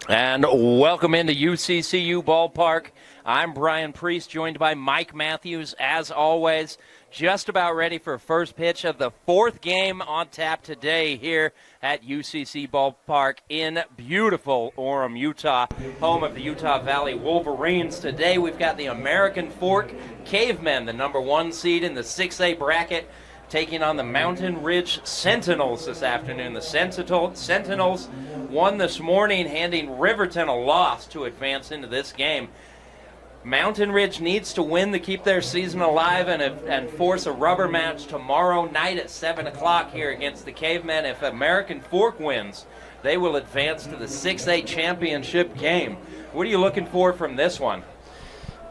And welcome into UCCU Ballpark. I'm Brian Priest, joined by Mike Matthews, as always. Just about ready for first pitch of the fourth game on tap today here at UCC Ballpark in beautiful Orem, Utah, home of the Utah Valley Wolverines. Today we've got the American Fork Cavemen, the number 1 seed in the 6A bracket, taking on the Mountain Ridge Sentinels this afternoon. The Sentinels won this morning, handing Riverton a loss to advance into this game. Mountain Ridge needs to win to keep their season alive and force a rubber match tomorrow night at 7 o'clock here against the Cavemen. If American Fork wins, they will advance to the 6A championship game. What are you looking for from this one?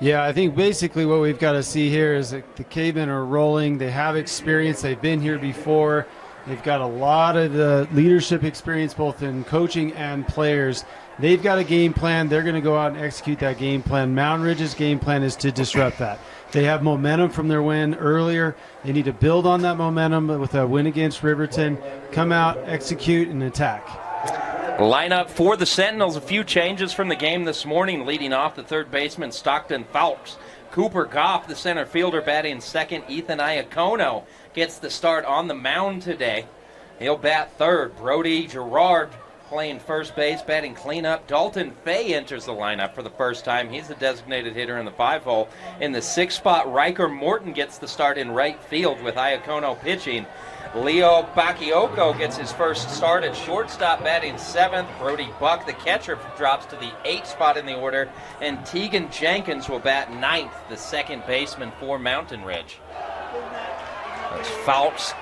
Yeah, I think basically what we've got to see here is that the Cavemen are rolling. They have experience. They've been here before. They've got a lot of the leadership experience both in coaching and players. They've got a game plan. They're going to go out and execute that game plan. Mountain Ridge's game plan is to disrupt that. They have momentum from their win earlier. They need to build on that momentum with a win against Riverton. Come out, execute, and attack. Lineup for the Sentinels, a few changes from the game this morning. Leading off, the third baseman, Stockton Phelps. Cooper Goff, the center fielder, batting second. Ethan Iacono gets the start on the mound today. He'll bat third. Brody Gerard playing first base, batting cleanup. Dalton Fay enters the lineup for the first time. He's the designated hitter in the 5-hole. In the 6th spot, Riker Morton gets the start in right field with Iacono pitching. Leo Bakayoko gets his first start at shortstop, batting 7th. Brody Buck, the catcher, drops to the 8th spot in the order. And Tegan Jenkins will bat 9th, the second baseman for Mountain Ridge. As Phelps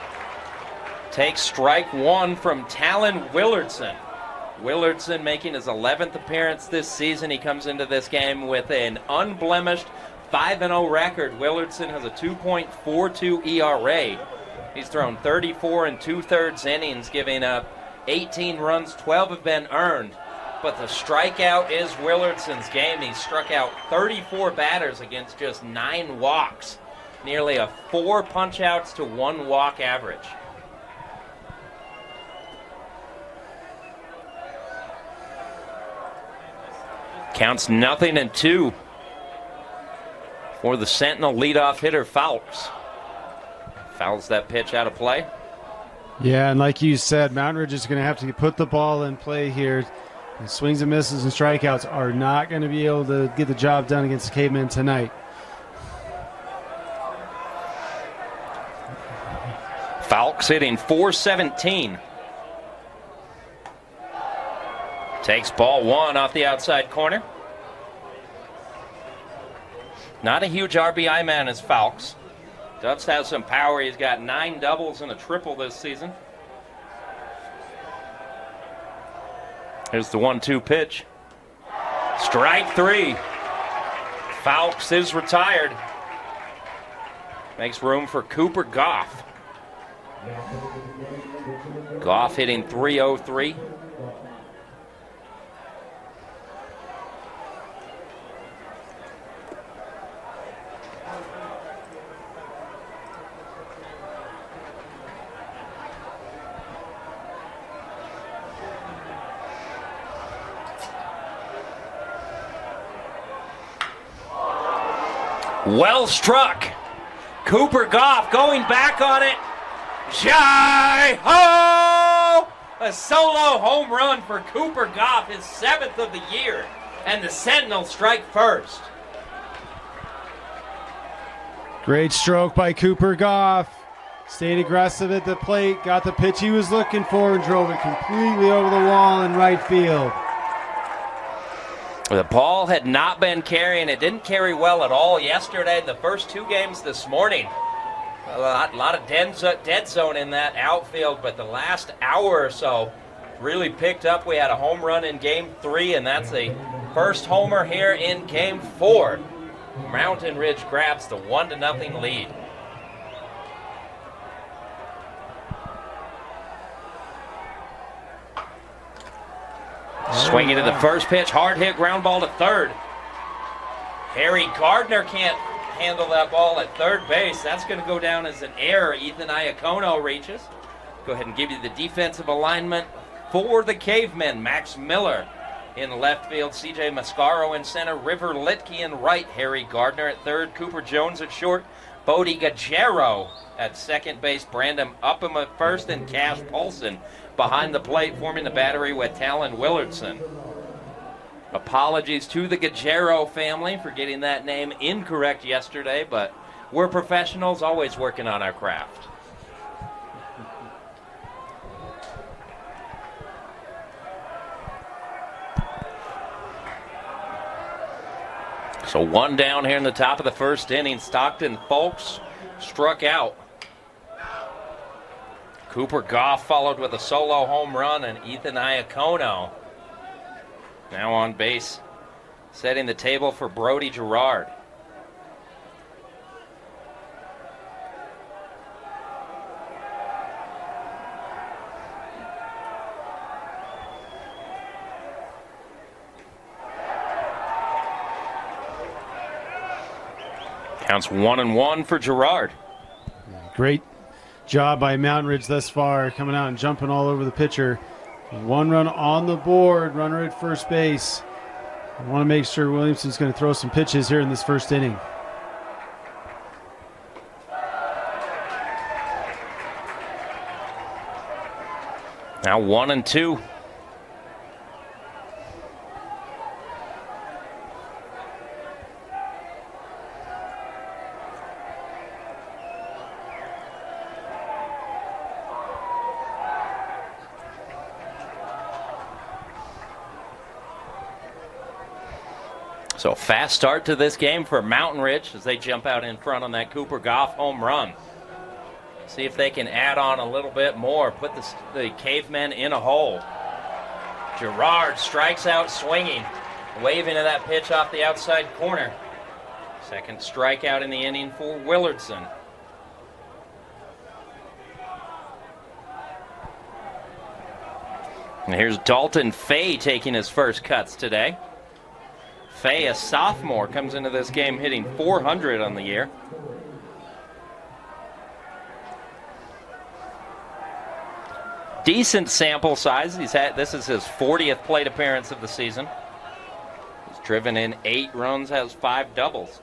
takes strike one from Talon Willardson. Willardson making his 11th appearance this season. He comes into this game with an unblemished 5-0 record. Willardson has a 2.42 ERA. He's thrown 34 2/3 innings, giving up 18 runs, 12 have been earned. But the strikeout is Willardson's game. He struck out 34 batters against just 9 walks. Nearly a 4 punch-outs to 1 walk average. Counts 0-2 for the Sentinel leadoff hitter, Phelps. Fouls that pitch out of play. Yeah, and like you said, Mountain Ridge is going to have to put the ball in play here. And swings and misses and strikeouts are not going to be able to get the job done against the Cavemen tonight. Phelps hitting .417. Takes ball 1 off the outside corner. Not a huge RBI man as Phelps. Does have some power. He's got 9 doubles and a triple this season. Here's the 1-2 pitch. Strike 3. Phelps is retired. Makes room for Cooper Goff. Goff hitting .303. Well struck. Cooper Goff going back on it. Jai-ho! A solo home run for Cooper Goff, his 7th of the year. And the Sentinels strike first. Great stroke by Cooper Goff. Stayed aggressive at the plate, got the pitch he was looking for, and drove it completely over the wall in right field. The ball had not been carrying. It didn't carry well at all yesterday. The first 2 games this morning, a lot of dead zone in that outfield, but the last hour or so really picked up. We had a home run in Game 3, and that's the first homer here in Game 4. Mountain Ridge grabs the 1-0 lead. Swinging to the first pitch, hard hit, ground ball to third. Harry Gardner can't handle that ball at third base. That's going to go down as an error. Ethan Iacono reaches. Go ahead and give you the defensive alignment for the Cavemen. Max Miller In left field, C.J. Mascaro in center, River Litke in right, Harry Gardner at third, Cooper Jones at short, Bodie Gajero at second base, Brandon Upham at first, and Cash Paulson behind the plate, forming the battery with Talon Willardson. Apologies to the Gajero family for getting that name incorrect yesterday, but we're professionals, always working on our craft. So one down here in the top of the first inning. Stockton Folks struck out. Cooper Goff followed with a solo home run, and Ethan Iacono now on base, setting the table for Brody Gerard. Counts 1-1 for Gerard. Great job by Mountain Ridge thus far, coming out and jumping all over the pitcher. One run on the board, runner at first base. I want to make sure Williamson's going to throw some pitches here in this first inning. Now 1-2. So fast start to this game for Mountain Ridge as they jump out in front on that Cooper Goff home run. See if they can add on a little bit more, put the Cavemen in a hole. Gerard strikes out swinging, waving to that pitch off the outside corner. Second strikeout in the inning for Willardson. And here's Dalton Fay taking his first cuts today. Fay, a sophomore, comes into this game hitting .400 on the year. Decent sample size. This is his 40th plate appearance of the season. He's driven in 8 runs, has 5 doubles.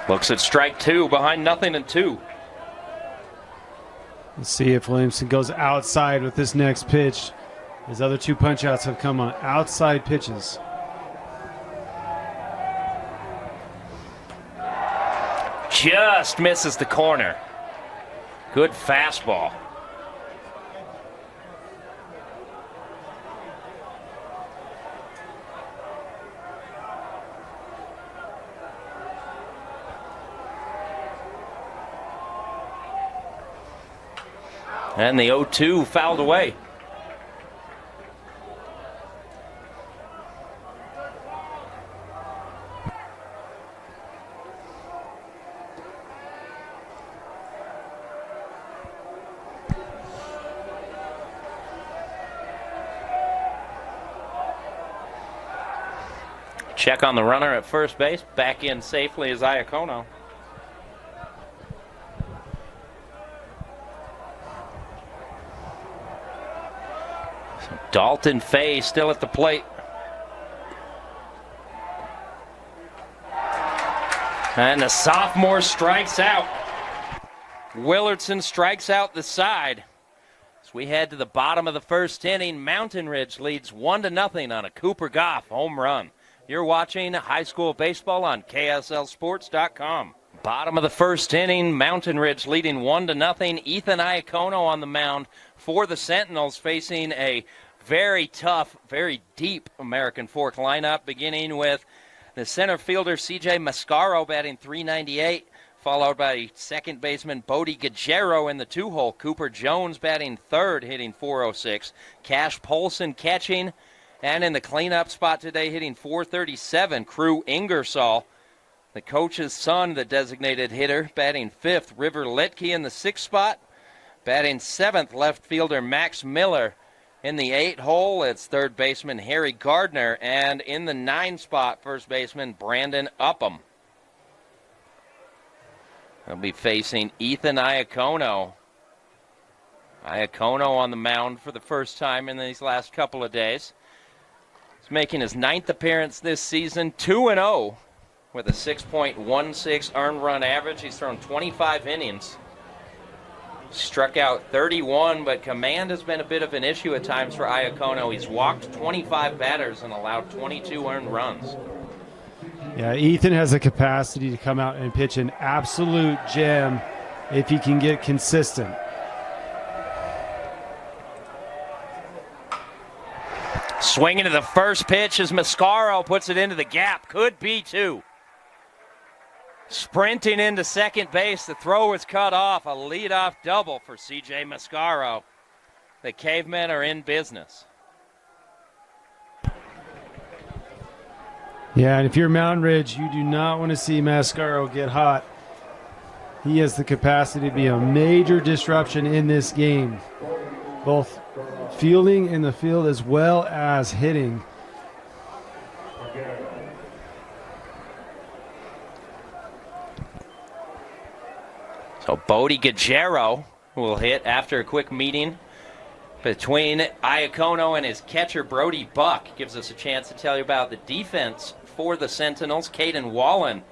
Looks at strike 2, behind 0-2. Let's see if Williamson goes outside with this next pitch. His other 2 punch-outs have come on outside pitches. Just misses the corner. Good fastball. And the 0-2 fouled away. Check on the runner at first base. Back in safely is Iacono. Dalton Fay still at the plate. And the sophomore strikes out. Willardson strikes out the side. As we head to the bottom of the first inning, Mountain Ridge leads 1-0 on a Cooper Goff home run. You're watching high school baseball on KSLSports.com. Bottom of the first inning, Mountain Ridge leading 1-0. Ethan Iacono on the mound for the Sentinels, facing a very tough, very deep American Fork lineup, beginning with the center fielder C.J. Mascaro batting .398, followed by second baseman Bodie Gajero in the 2-hole. Cooper Jones batting third, hitting .406. Cash Paulson catching, and in the cleanup spot today, hitting .437, Crew Ingersoll. The coach's son, the designated hitter, batting fifth. River Litke in the 6th spot. Batting 7th, left fielder Max Miller. In the 8 hole, it's third baseman Harry Gardner, and in the 9 spot, first baseman Brandon Upham. He'll be facing Ethan Iacono. Iacono on the mound for the first time in these last couple of days. He's making his 9th appearance this season, 2-0 with a 6.16 earned run average. He's thrown 25 innings, struck out 31, but command has been a bit of an issue at times for Iacono. He's walked 25 batters and allowed 22 earned runs. Yeah, Ethan has the capacity to come out and pitch an absolute gem if he can get consistent. Swinging to the first pitch as Mascaro puts it into the gap. Could be 2. Sprinting into second base. The throw was cut off. A leadoff double for C.J. Mascaro. The Cavemen are in business. Yeah, and if you're Mountain Ridge, you do not want to see Mascaro get hot. He has the capacity to be a major disruption in this game, both fielding in the field as well as hitting. So Bodie Guerrero will hit after a quick meeting between Iacono and his catcher Brody Buck. Gives us a chance to tell you about the defense for the Sentinels. Caden Wallen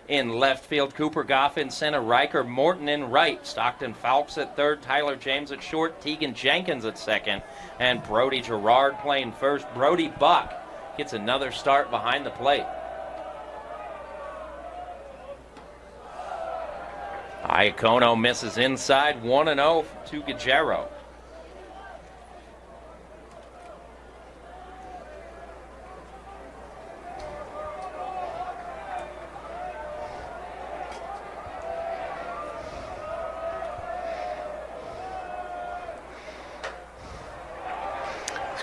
in left field, Cooper Goff in center, Riker Morton in right, Stockton Phelps at third, Tyler James at short, Tegan Jenkins at second, and Brody Gerard playing first. Brody Buck gets another start behind the plate. Iacono misses inside, 1-0 to Guerrero.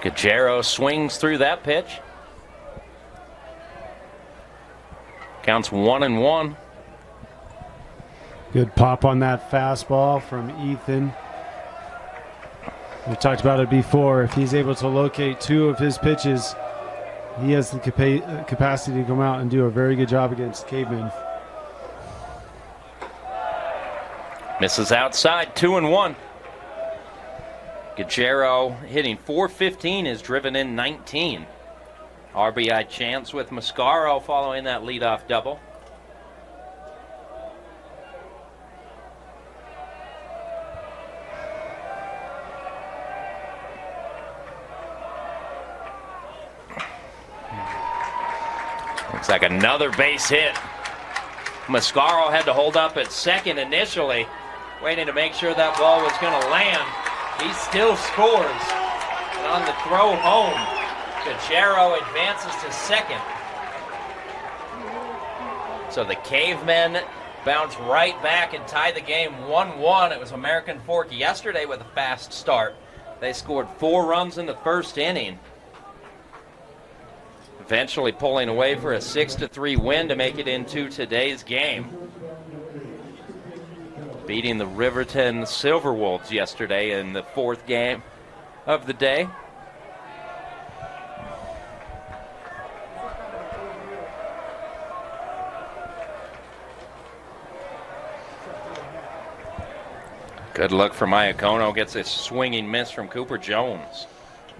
Guerrero swings through that pitch. Counts 1-1. Good pop on that fastball from Ethan. We talked about it before. If he's able to locate 2 of his pitches, he has the capacity to come out and do a very good job against Cavemen. Misses outside, 2-1. Guerrero hitting .415, has driven in 19. RBI chance with Mascaro following that leadoff double. Looks like another base hit. Mascaro had to hold up at second initially, waiting to make sure that ball was going to land. He still scores. And on the throw home, Guerrero advances to second. So the Cavemen bounce right back and tie the game 1-1. It was American Fork yesterday with a fast start. They scored 4 runs in the first inning, eventually pulling away for a 6-3 win to make it into today's game, beating the Riverton Silverwolves yesterday in the 4th game of the day. Good look from Iacono, gets a swinging miss from Cooper Jones.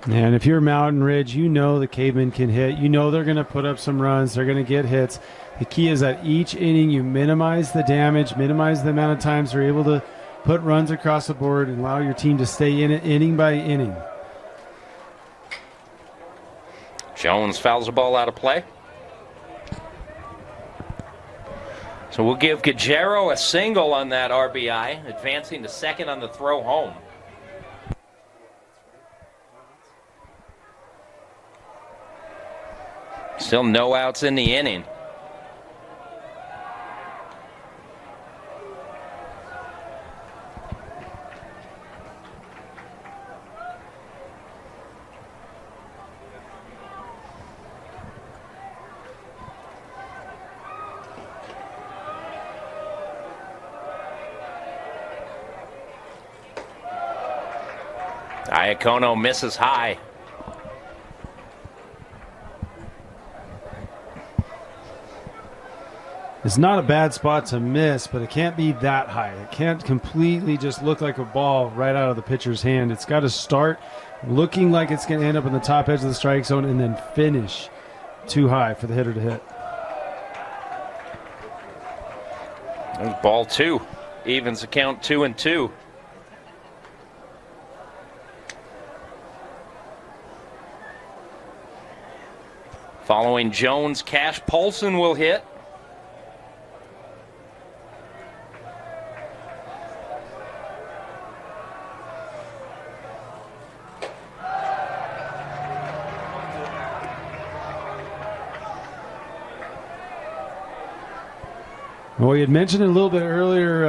And if you're Mountain Ridge, you know the Cavemen can hit. You know they're going to put up some runs. They're going to get hits. The key is that each inning you minimize the damage, minimize the amount of times they're able to put runs across the board and allow your team to stay in it inning by inning. Jones fouls the ball out of play. So we'll give Guerrero a single on that RBI, advancing to second on the throw home. Still no outs in the inning. Iacono misses high. It's not a bad spot to miss, but it can't be that high. It can't completely just look like a ball right out of the pitcher's hand. It's got to start looking like it's going to end up in the top edge of the strike zone and then finish too high for the hitter to hit. There's ball 2. Evens the count 2-2. Following Jones, Cash Paulson will hit. Well, we had mentioned it a little bit earlier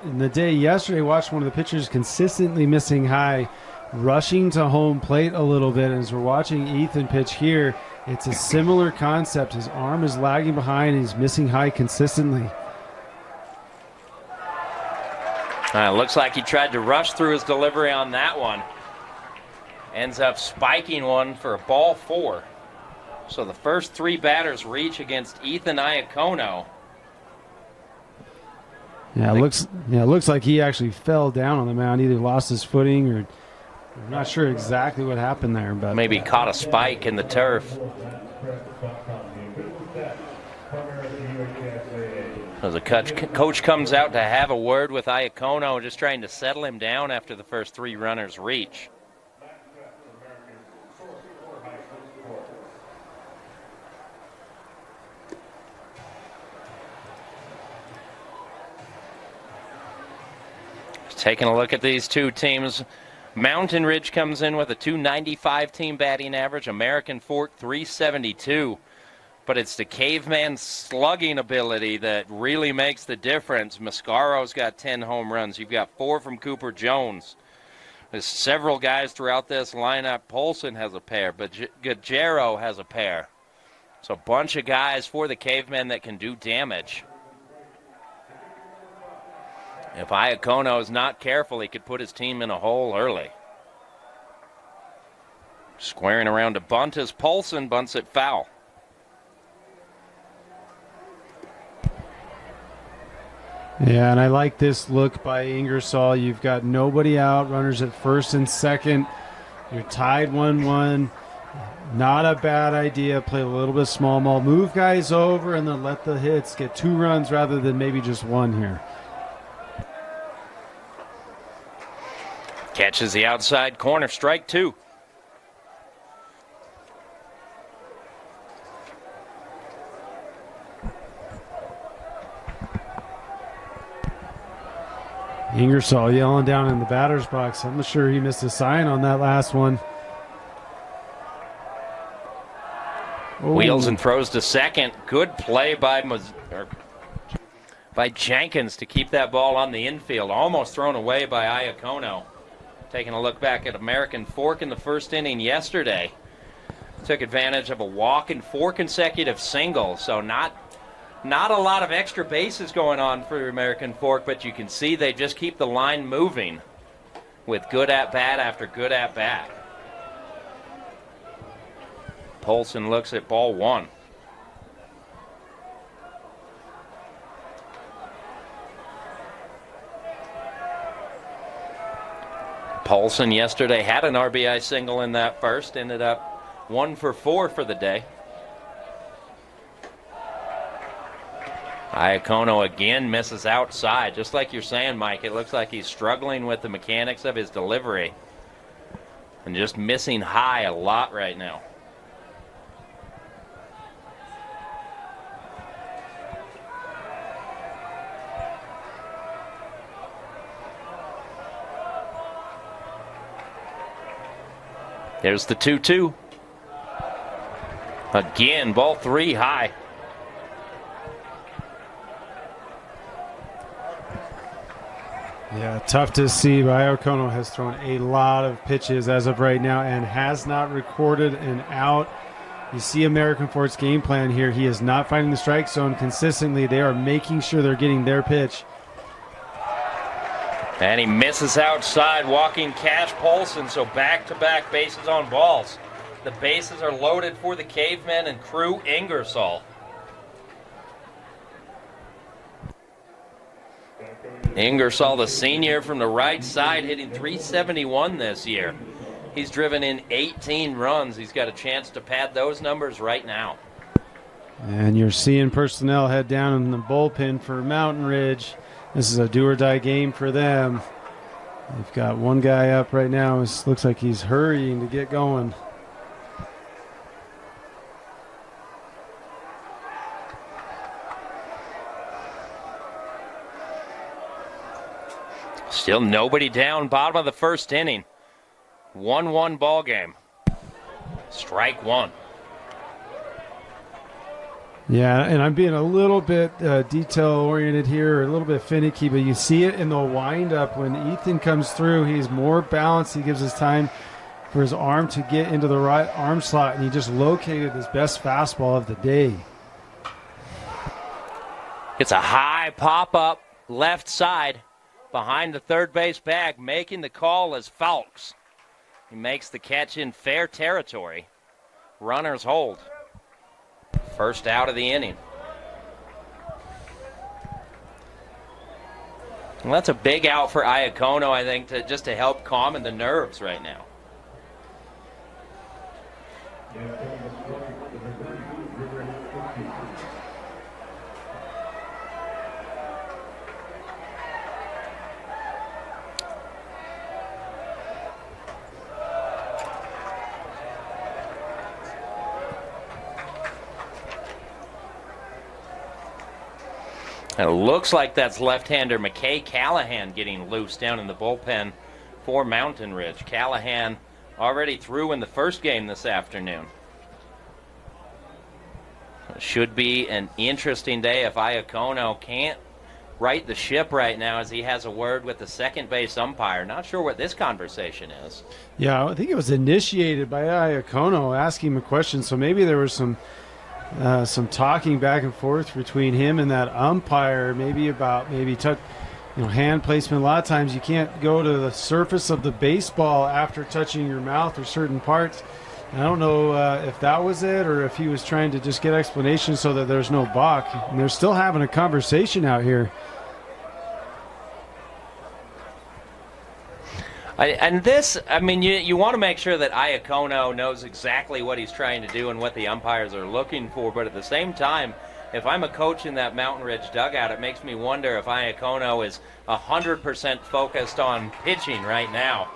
in the day yesterday. Watched one of the pitchers consistently missing high, rushing to home plate a little bit. As we're watching Ethan pitch here, it's a similar concept. His arm is lagging behind and he's missing high consistently. Looks like he tried to rush through his delivery on that one. Ends up spiking one for a ball 4. So the first 3 batters reach against Ethan Iacono. Yeah, it looks like he actually fell down on the mound, either lost his footing or I'm not sure exactly what happened there, but maybe caught a spike in the turf. As the coach comes out to have a word with Iacono, just trying to settle him down after the first 3 runners reach. Taking a look at these 2 teams. Mountain Ridge comes in with a .295 team batting average. American Fork .372. But it's the Caveman slugging ability that really makes the difference. Mascaro's got 10 home runs. You've got 4 from Cooper Jones. There's several guys throughout this lineup. Polson has a pair, but Gajero has a pair. So a bunch of guys for the Cavemen that can do damage. If Iacono is not careful, he could put his team in a hole early. Squaring around to bunt as Paulson bunts it foul. Yeah, and I like this look by Ingersoll. You've got nobody out, runners at first and second. You're tied 1-1. Not a bad idea. Play a little bit small ball. Move guys over and then let the hits get 2 runs rather than maybe just 1 here. Catches the outside corner, strike 2. Ingersoll yelling down in the batter's box. I'm not sure he missed a sign on that last one. Ooh. Wheels and throws to second. Good play by Jenkins to keep that ball on the infield. Almost thrown away by Iacono. Taking a look back at American Fork in the first inning yesterday. Took advantage of a walk and 4 consecutive singles. So not a lot of extra bases going on for American Fork, but you can see they just keep the line moving with good at-bat after good at-bat. Polson looks at ball 1. Paulson yesterday had an RBI single in that first, ended up 1 for 4 for the day. Iacono again misses outside. Just like you're saying, Mike, it looks like he's struggling with the mechanics of his delivery and just missing high a lot right now. There's the 2-2. Again, ball 3 high. Yeah, tough to see. Iacono has thrown a lot of pitches as of right now and has not recorded an out. You see American Fork's game plan here. He is not finding the strike zone consistently. They are making sure they're getting their pitch. And he misses outside, walking Cash Paulson, so back-to-back bases on balls. The bases are loaded for the Cavemen and Crew Ingersoll. Ingersoll, the senior from the right side, hitting .371 this year. He's driven in 18 runs. He's got a chance to pad those numbers right now. And you're seeing personnel head down in the bullpen for Mountain Ridge. This is a do-or-die game for them. They've got one guy up right now. It looks like he's hurrying to get going. Still nobody down, bottom of the first inning. 1-1 ball game. Strike one. Yeah, and I'm being a little bit detail-oriented here, a little bit finicky, but you see it in the wind-up when Ethan comes through. He's more balanced. He gives us time for his arm to get into the right arm slot, and he just located his best fastball of the day. It's a high pop-up left side behind the third base bag. Making the call is Falks. He makes the catch in fair territory. Runners hold. First out of the inning. Well, that's a big out for Iacono, I think, just to help calm the nerves right now. And it looks like that's left-hander McKay Callahan getting loose down in the bullpen for Mountain Ridge. Callahan already threw in the first game this afternoon. It should be an interesting day if Iacono can't right the ship right now, as he has a word with the second base umpire. Not sure what this conversation is. Yeah, I think it was initiated by Iacono asking him a question, so maybe there was some talking back and forth between him and that umpire, maybe about hand placement. A lot of times you can't go to the surface of the baseball after touching your mouth or certain parts. And I don't know if that was it or if he was trying to just get explanation so that there's no balk. And they're still having a conversation out here. You want to make sure that Iacono knows exactly what he's trying to do and what the umpires are looking for. But at the same time, if I'm a coach in that Mountain Ridge dugout, it makes me wonder if Iacono is 100% focused on pitching right now.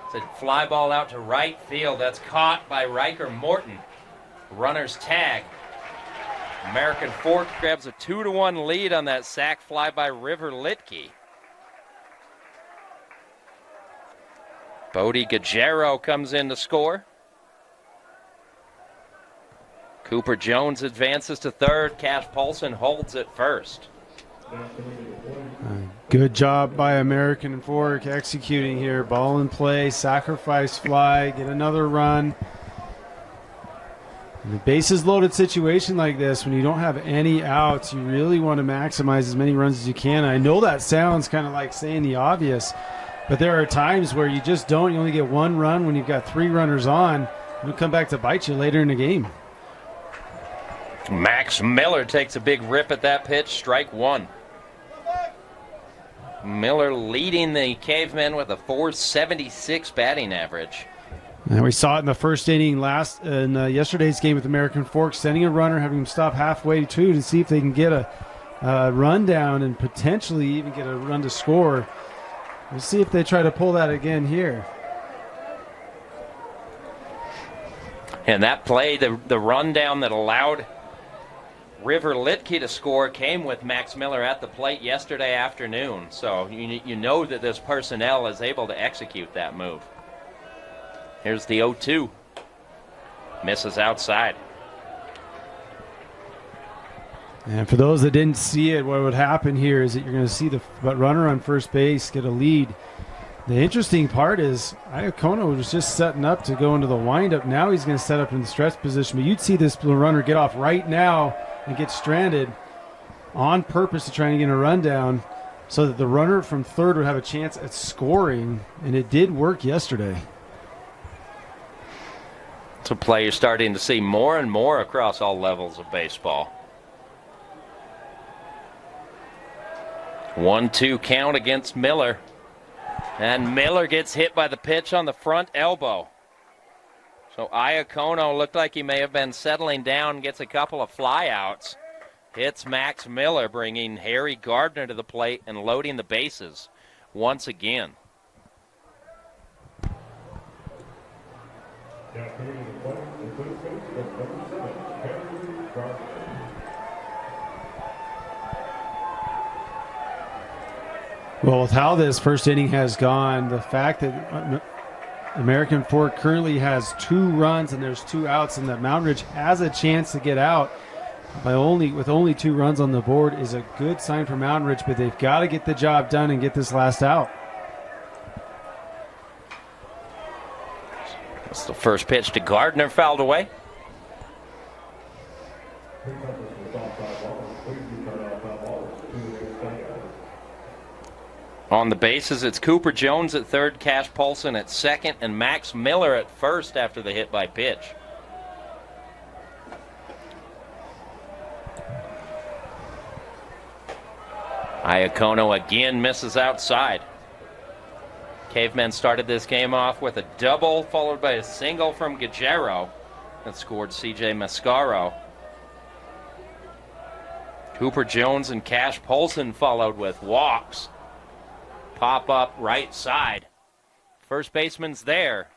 It's a fly ball out to right field. That's caught by Riker Morton. Runners tag. American Fork grabs a 2-1 lead on that sac fly by River Litke. Bodie Guerrero comes in to score. Cooper Jones advances to third. Cash Paulson holds at first. Good job by American Fork executing here. Ball in play, sacrifice fly, get another run. In a bases loaded situation like this, when you don't have any outs, you really want to maximize as many runs as you can. I know that sounds kind of like saying the obvious, but there are times where you just don't. You only get one run when you've got three runners on. It'll come back to bite you later in the game. Max Miller takes a big rip at that pitch. Strike one. Miller leading the Cavemen with a .476 batting average. And we saw it in the first inning in yesterday's game with American Fork, sending a runner, having him stop halfway to see if they can get a run down and potentially even get a run to score. We'll see if they try to pull that again here. And that play, the rundown that allowed River Litke to score, came with Max Miller at the plate yesterday afternoon. So you know that this personnel is able to execute that move. Here's the 0-2. Misses outside. And for those that didn't see it, what would happen here is that you're going to see the runner on first base get a lead. The interesting part is Iacono was just setting up to go into the windup. Now he's going to set up in the stretch position. But you'd see this runner get off right now and get stranded on purpose to try and get a rundown. so that the runner from third would have a chance at scoring, and it did work yesterday. It's a play you're starting to see more and more across all levels of baseball. 1-2 count against Miller. And Miller gets hit by the pitch on the front elbow. So Iacono looked like he may have been settling down, gets a couple of flyouts. Hits Max Miller, bringing Harry Gardner to the plate and loading the bases once again. Well, with how this first inning has gone, the fact that American Fork currently has 2 runs and there's 2 outs, and that Mountain Ridge has a chance to get out with only 2 runs on the board is a good sign for Mountain Ridge, but they've got to get the job done and get this last out. That's the first pitch to Gardner, fouled away. On the bases, it's Cooper Jones at third, Cash Paulson at second, and Max Miller at first after the hit by pitch. Iacono again misses outside. Cavemen started this game off with a double followed by a single from Guerrero that scored C.J. Mascaro. Cooper Jones and Cash Paulson followed with walks. Pop up right side. First baseman's there.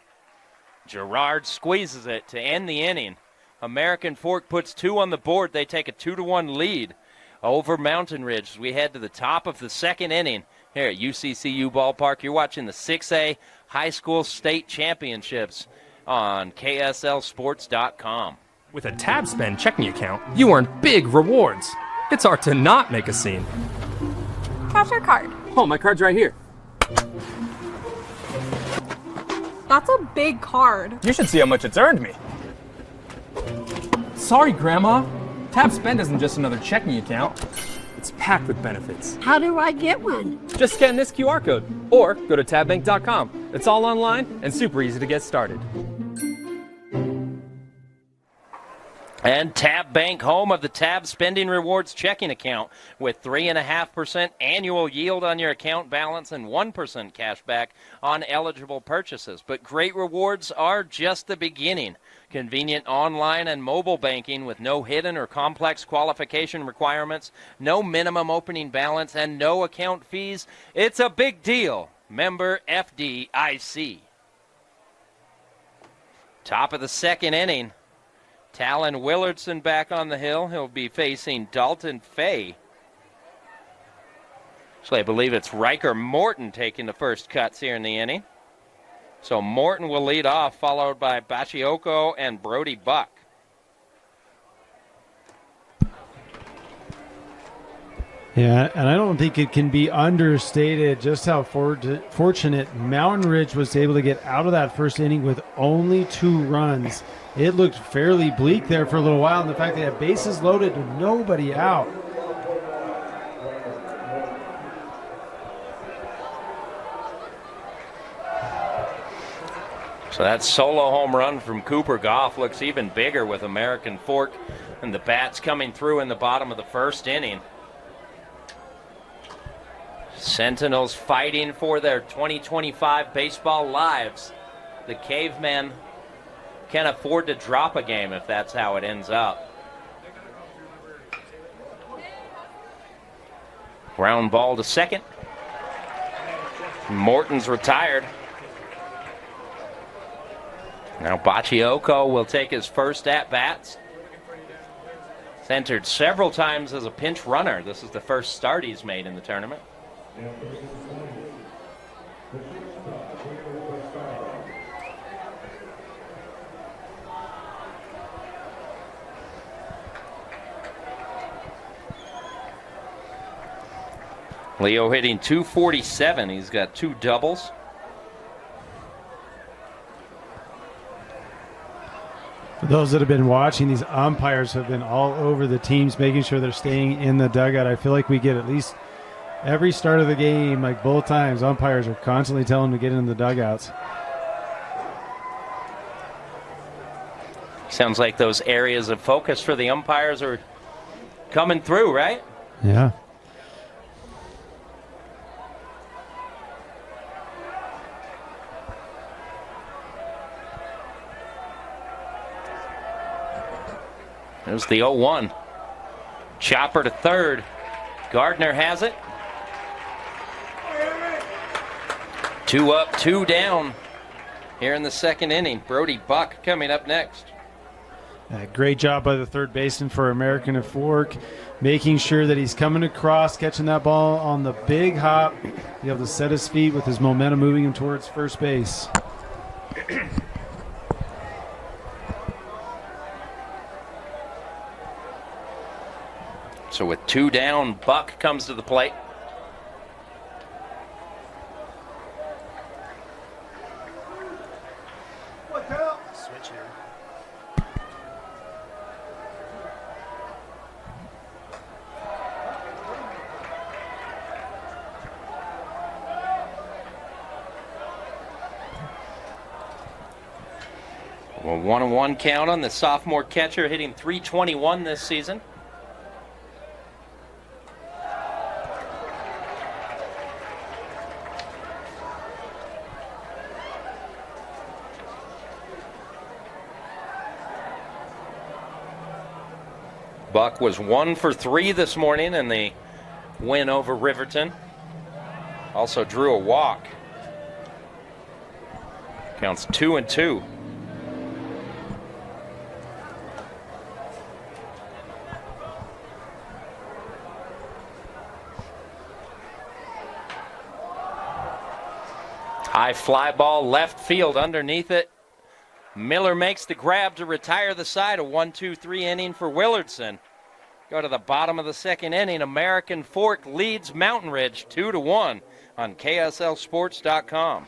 Gerard squeezes it to end the inning. American Fork puts 2 on the board. They take a 2-1 lead over Mountain Ridge as we head to the top of the second inning here at UCCU Ballpark. You're watching the 6A High School State Championships on KSLSports.com. With a TabSpend checking account, you earn big rewards. It's hard to not make a scene. How's your card? Oh, my card's right here. That's a big card. You should see how much it's earned me. Sorry, Grandma. TabSpend isn't just another checking account. It's packed with benefits. How do I get one? Just scan this QR code or go to tabbank.com. It's all online and super easy to get started. And Tab Bank, home of the Tab Spending Rewards checking account with 3.5% annual yield on your account balance and 1% cash back on eligible purchases. But great rewards are just the beginning. Convenient online and mobile banking with no hidden or complex qualification requirements, no minimum opening balance, and no account fees. It's a big deal. Member FDIC. Top of the second inning. Talon Willardson back on the hill. He'll be facing Dalton Fay. So I believe it's Riker Morton taking the first cuts here in the inning. So Morton will lead off, followed by Bachioko and Brody Buck. Yeah, and I don't think it can be understated just how fortunate Mountain Ridge was able to get out of that first inning with only 2 runs. It looked fairly bleak there for a little while, and the fact they had bases loaded with nobody out. So that solo home run from Cooper Goff looks even bigger with American Fork and the bats coming through in the bottom of the first inning. Sentinels fighting for their 2025 baseball lives. The Cavemen can afford to drop a game if that's how it ends up. Ground ball to second. Morton's retired. Now Bachioko will take his first at-bats. He's entered several times as a pinch runner. This is the first start he's made in the tournament. Leo hitting .247. He's got 2 doubles. For those that have been watching, these umpires have been all over the teams, making sure they're staying in the dugout. I feel like we get at least Every start of the game, like both times, umpires are constantly telling him to get into the dugouts. Sounds like those areas of focus for the umpires are coming through, right? Yeah. There's the 0-1. Chopper to third. Gardner has it. 2 up, 2 down here in the second inning. Brody Buck coming up next. Great job by the third baseman for American and Fork, making sure that he's coming across, catching that ball on the big hop, be able to set his feet with his momentum moving him towards first base. So with 2 down, Buck comes to the plate. Switch here. Well, 1-1 count on the sophomore catcher, hitting .321 this season. Buck was 1 for 3 this morning in the win over Riverton. Also drew a walk. Counts 2-2. High fly ball left field underneath it. Miller makes the grab to retire the side. A 1-2-3 inning for Willardson. Go to the bottom of the second inning. American Fork leads Mountain Ridge 2-1 on KSLSports.com.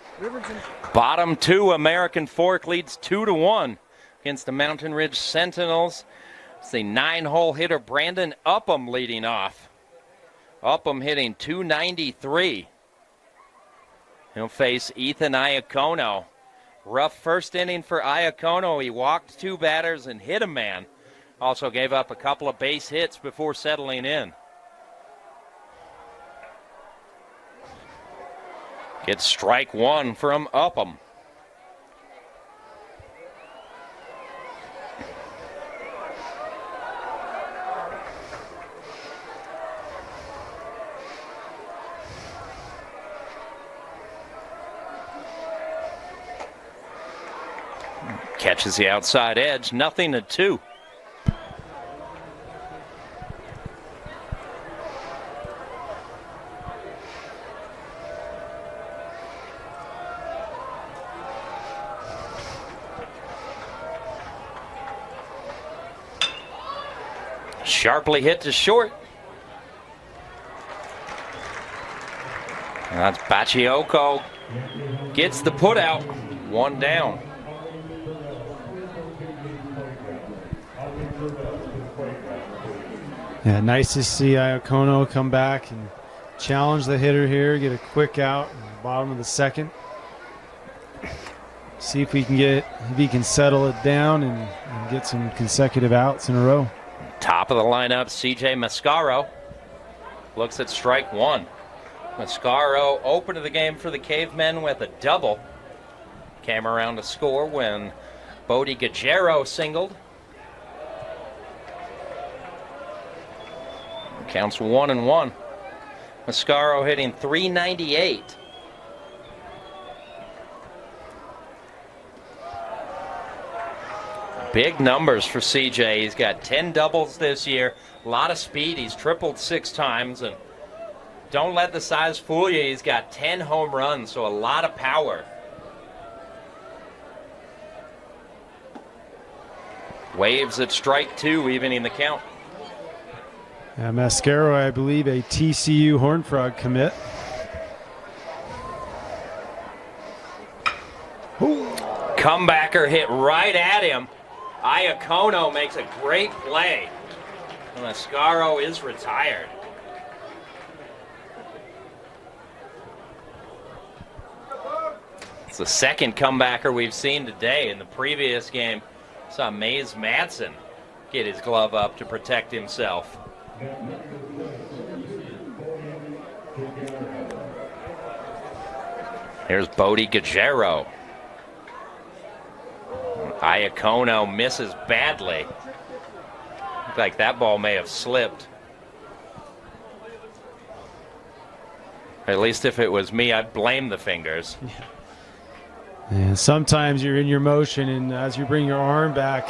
Bottom 2, American Fork leads 2-1 against the Mountain Ridge Sentinels. It's the 9-hole hitter Brandon Upham leading off. Upham hitting .293. He'll face Ethan Iacono. Rough first inning for Iacono. He walked 2 batters and hit a man. Also gave up a couple of base hits before settling in. Gets strike 1 from Upham. Catches the outside edge, 0-2. Sharply hit to short. And that's Bachioko. Gets the put out. 1 down. Yeah, nice to see Iacono come back and challenge the hitter here, get a quick out in the bottom of the second. See if he can settle it down and get some consecutive outs in a row. Top of the lineup, CJ Mascaro looks at strike 1. Mascaro opened the game for the Cavemen with a double. Came around to score when Bodie Gajero singled. Counts 1-1. Mascaro hitting .398. Big numbers for CJ. He's got 10 doubles this year. A lot of speed. He's tripled 6 times. And don't let the size fool you. He's got 10 home runs, so a lot of power. Waves at strike 2, evening the count. Mascaro, I believe, a TCU Horned Frog commit. Comebacker hit right at him. Iacono makes a great play. Mascaro is retired. It's the second comebacker we've seen today. In the previous game, saw Mays Madsen get his glove up to protect himself. Here's Bodie Guerrero. Iacono misses badly. Looked like that ball may have slipped. At least if it was me, I'd blame the fingers. And sometimes you're in your motion, and as you bring your arm back,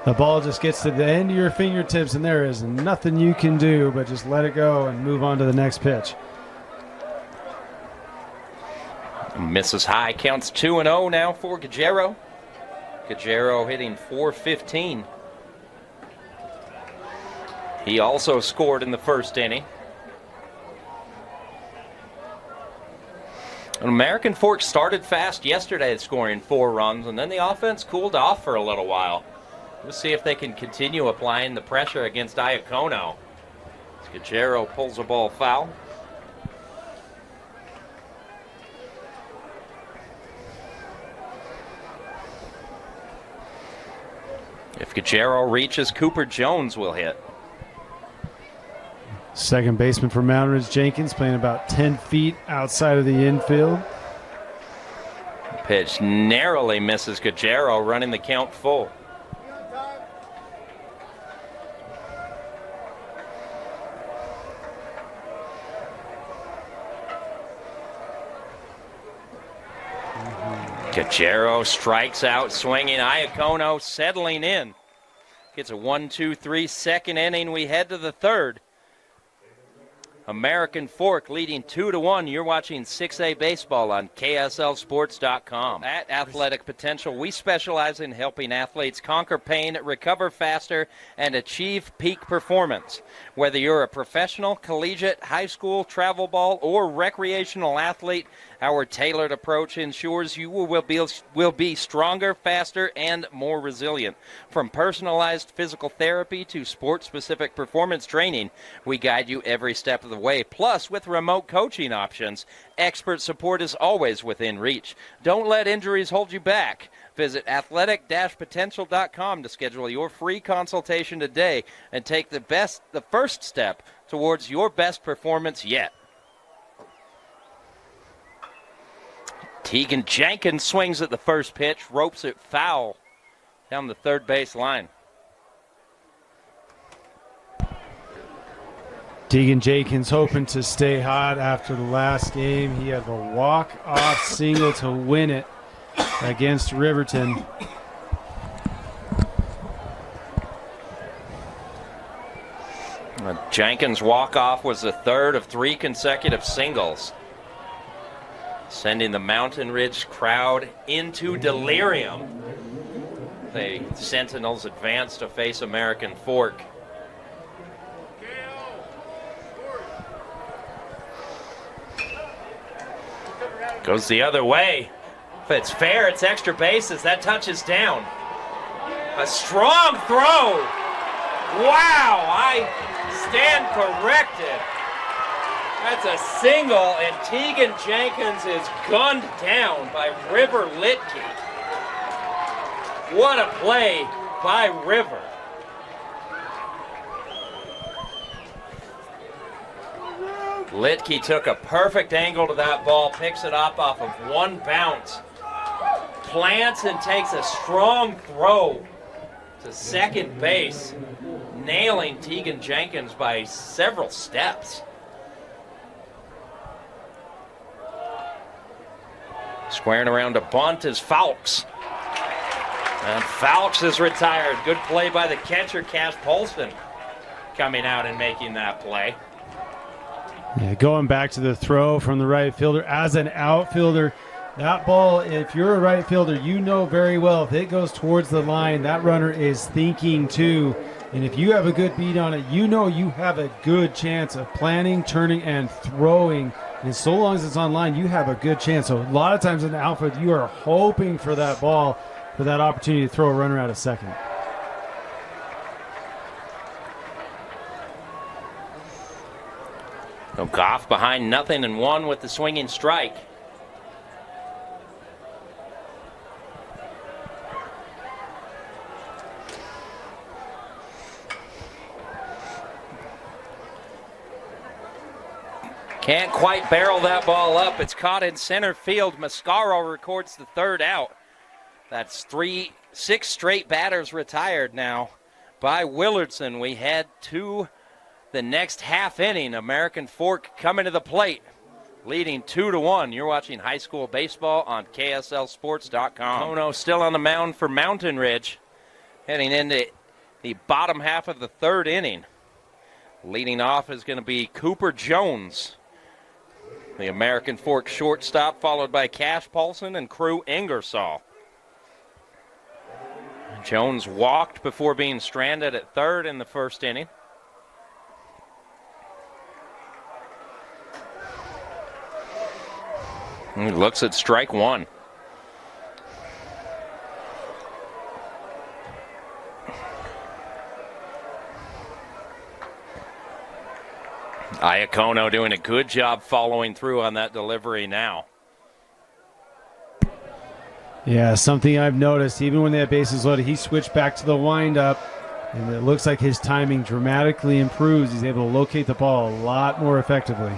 the ball just gets to the end of your fingertips, and there is nothing you can do but just let it go and move on to the next pitch. Misses high, counts 2-0 now for Guerrero. Guerrero hitting .415. He also scored in the first inning. American Fork started fast yesterday, scoring 4 runs, and then the offense cooled off for a little while. We'll see if they can continue applying the pressure against Iacono. Guerrero pulls a ball foul. If Guerrero reaches, Cooper Jones will hit. Second baseman for Mountain Ridge Jenkins, playing about 10 feet outside of the infield. Pitch narrowly misses Guerrero, running the count full. Guerrero strikes out, swinging. Iacono settling in. Gets a 1-2-3 second inning. We head to the third. American Fork leading 2-1. You're watching 6A Baseball on KSLSports.com. At Athletic Potential, we specialize in helping athletes conquer pain, recover faster, and achieve peak performance. Whether you're a professional, collegiate, high school, travel ball, or recreational athlete, our tailored approach ensures you will be stronger, faster, and more resilient. From personalized physical therapy to sport-specific performance training, we guide you every step of the way. Plus, with remote coaching options, expert support is always within reach. Don't let injuries hold you back. Visit athletic-potential.com to schedule your free consultation today and take the first step towards your best performance yet. Tegan Jenkins swings at the first pitch, ropes it foul down the third base line. Tegan Jenkins hoping to stay hot after the last game. He had a walk-off single to win it against Riverton. Jenkins' walk-off was the third of 3 consecutive singles, sending the Mountain Ridge crowd into delirium. The Sentinels advance to face American Fork. Goes the other way. If it's fair, it's extra bases. That touches down. A strong throw. Wow, I stand corrected. That's a single, and Tegan Jenkins is gunned down by River Litke. What a play by River. Litke took a perfect angle to that ball, picks it up off of one bounce, plants and takes a strong throw to second base, nailing Tegan Jenkins by several steps. Squaring around a bunt is Fowlks. And Fowlks is retired. Good play by the catcher, Cash Polston, coming out and making that play. Yeah, going back to the throw from the right fielder. As an outfielder, that ball, if you're a right fielder, you know very well if it goes towards the line, that runner is thinking too. And if you have a good beat on it, you know you have a good chance of planning, turning, and throwing. And so long as it's on line, you have a good chance. So a lot of times in the outfield, you are hoping for that ball, for that opportunity to throw a runner out of second. So Goff behind 0-1 with the swinging strike. Can't quite barrel that ball up. It's caught in center field. Mascaro records the third out. That's 6 straight batters retired now by Willardson. We head to the next half inning. American Fork coming to the plate, leading 2-1. You're watching high school baseball on KSLSports.com. Ono still on the mound for Mountain Ridge, heading into the bottom half of the third inning. Leading off is going to be Cooper Jones, the American Fork shortstop, followed by Cash Paulson and Crew Ingersoll. Jones walked before being stranded at third in the first inning. He looks at strike one. Iacono doing a good job following through on that delivery now. Yeah, something I've noticed, even when they have bases loaded, he switched back to the windup, and it looks like his timing dramatically improves. He's able to locate the ball a lot more effectively.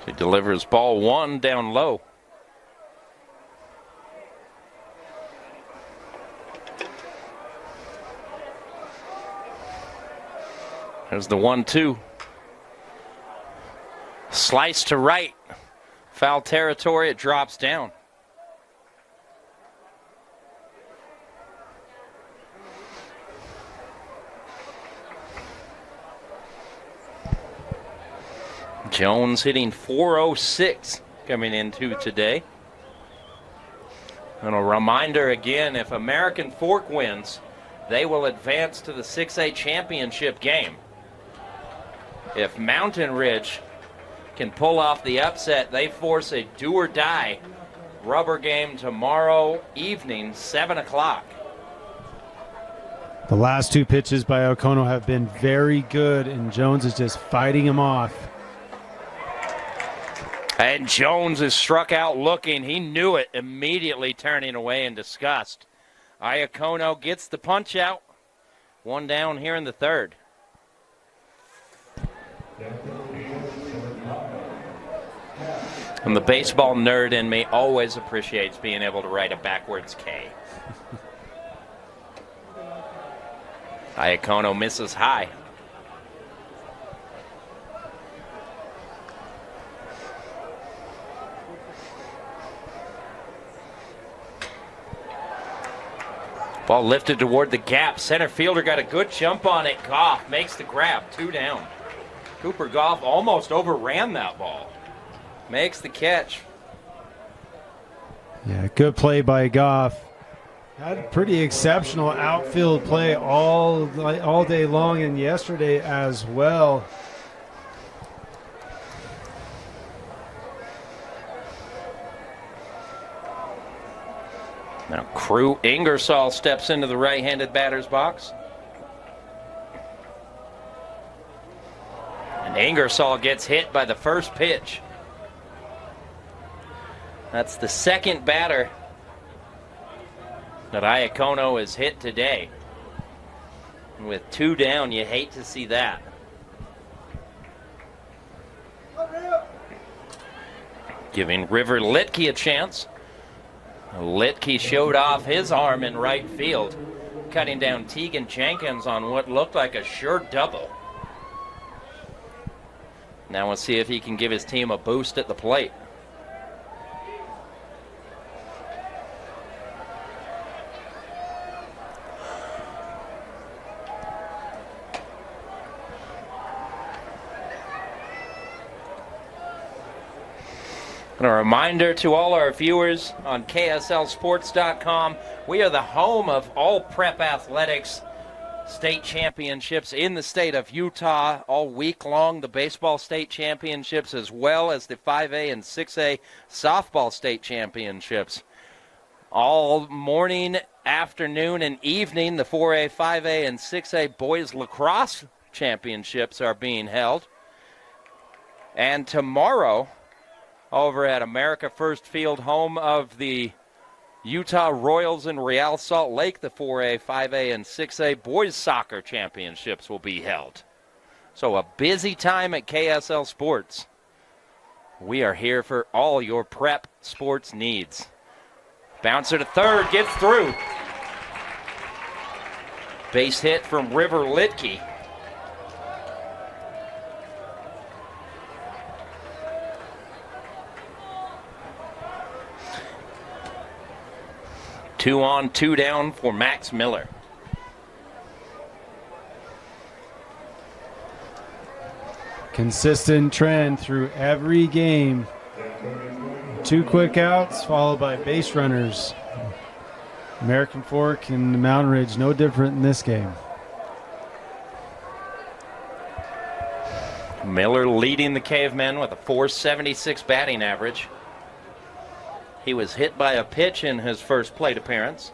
He delivers ball one down low. There's the 1-2. Slice to right. Foul territory, it drops down. Jones hitting .406 coming into today. And a reminder again, if American Fork wins, they will advance to the 6A championship game. If Mountain Ridge can pull off the upset, they force a do-or-die rubber game tomorrow evening, 7 o'clock. The last two pitches by Iacono have been very good, and Jones is just fighting him off. And Jones is struck out looking. He knew it, immediately turning away in disgust. Iacono gets the punch out. One down here in the third. And the baseball nerd in me always appreciates being able to write a backwards K. Iacono misses high. Ball lifted toward the gap. Center fielder got a good jump on it. Goff makes the grab. 2 down. Cooper Goff almost overran that ball. Makes the catch. Yeah, good play by Goff. Had pretty exceptional outfield play all day long and yesterday as well. Now Crew Ingersoll steps into the right-handed batter's box. And Ingersoll gets hit by the first pitch. That's the second batter that Iacono has hit today. And with 2 down, you hate to see that. Giving River Litke a chance. Litke showed off his arm in right field, cutting down Tegan Jenkins on what looked like a sure double. Now we'll see if he can give his team a boost at the plate. And a reminder to all our viewers on KSLSports.com, we are the home of all prep athletics state championships in the state of Utah all week long. The baseball state championships as well as the 5A and 6A softball state championships. All morning, afternoon, and evening, the 4A, 5A, and 6A boys lacrosse championships are being held. And tomorrow, over at America First Field, home of the Utah Royals in Real Salt Lake, the 4A, 5A, and 6A boys soccer championships will be held. So a busy time at KSL Sports. We are here for all your prep sports needs. Bouncer to third, gets through. Base hit from River Litke. Two on, two down for Max Miller. Consistent trend through every game. 2 quick outs followed by base runners. American Fork and Mountain Ridge no different in this game. Miller leading the Cavemen with a .476 batting average. He was hit by a pitch in his first plate appearance.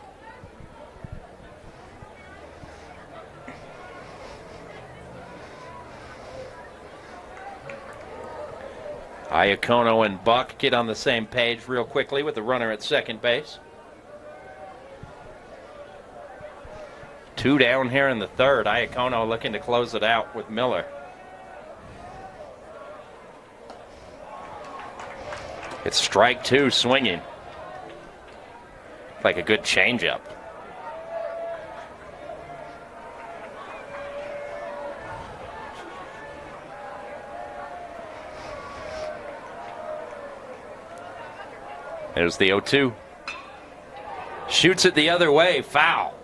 Iacono and Buck get on the same page real quickly with the runner at second base. 2 down here in the third. Iacono looking to close it out with Miller. It's strike 2 swinging. Like a good changeup. There's the 0-2. Shoots it the other way, foul.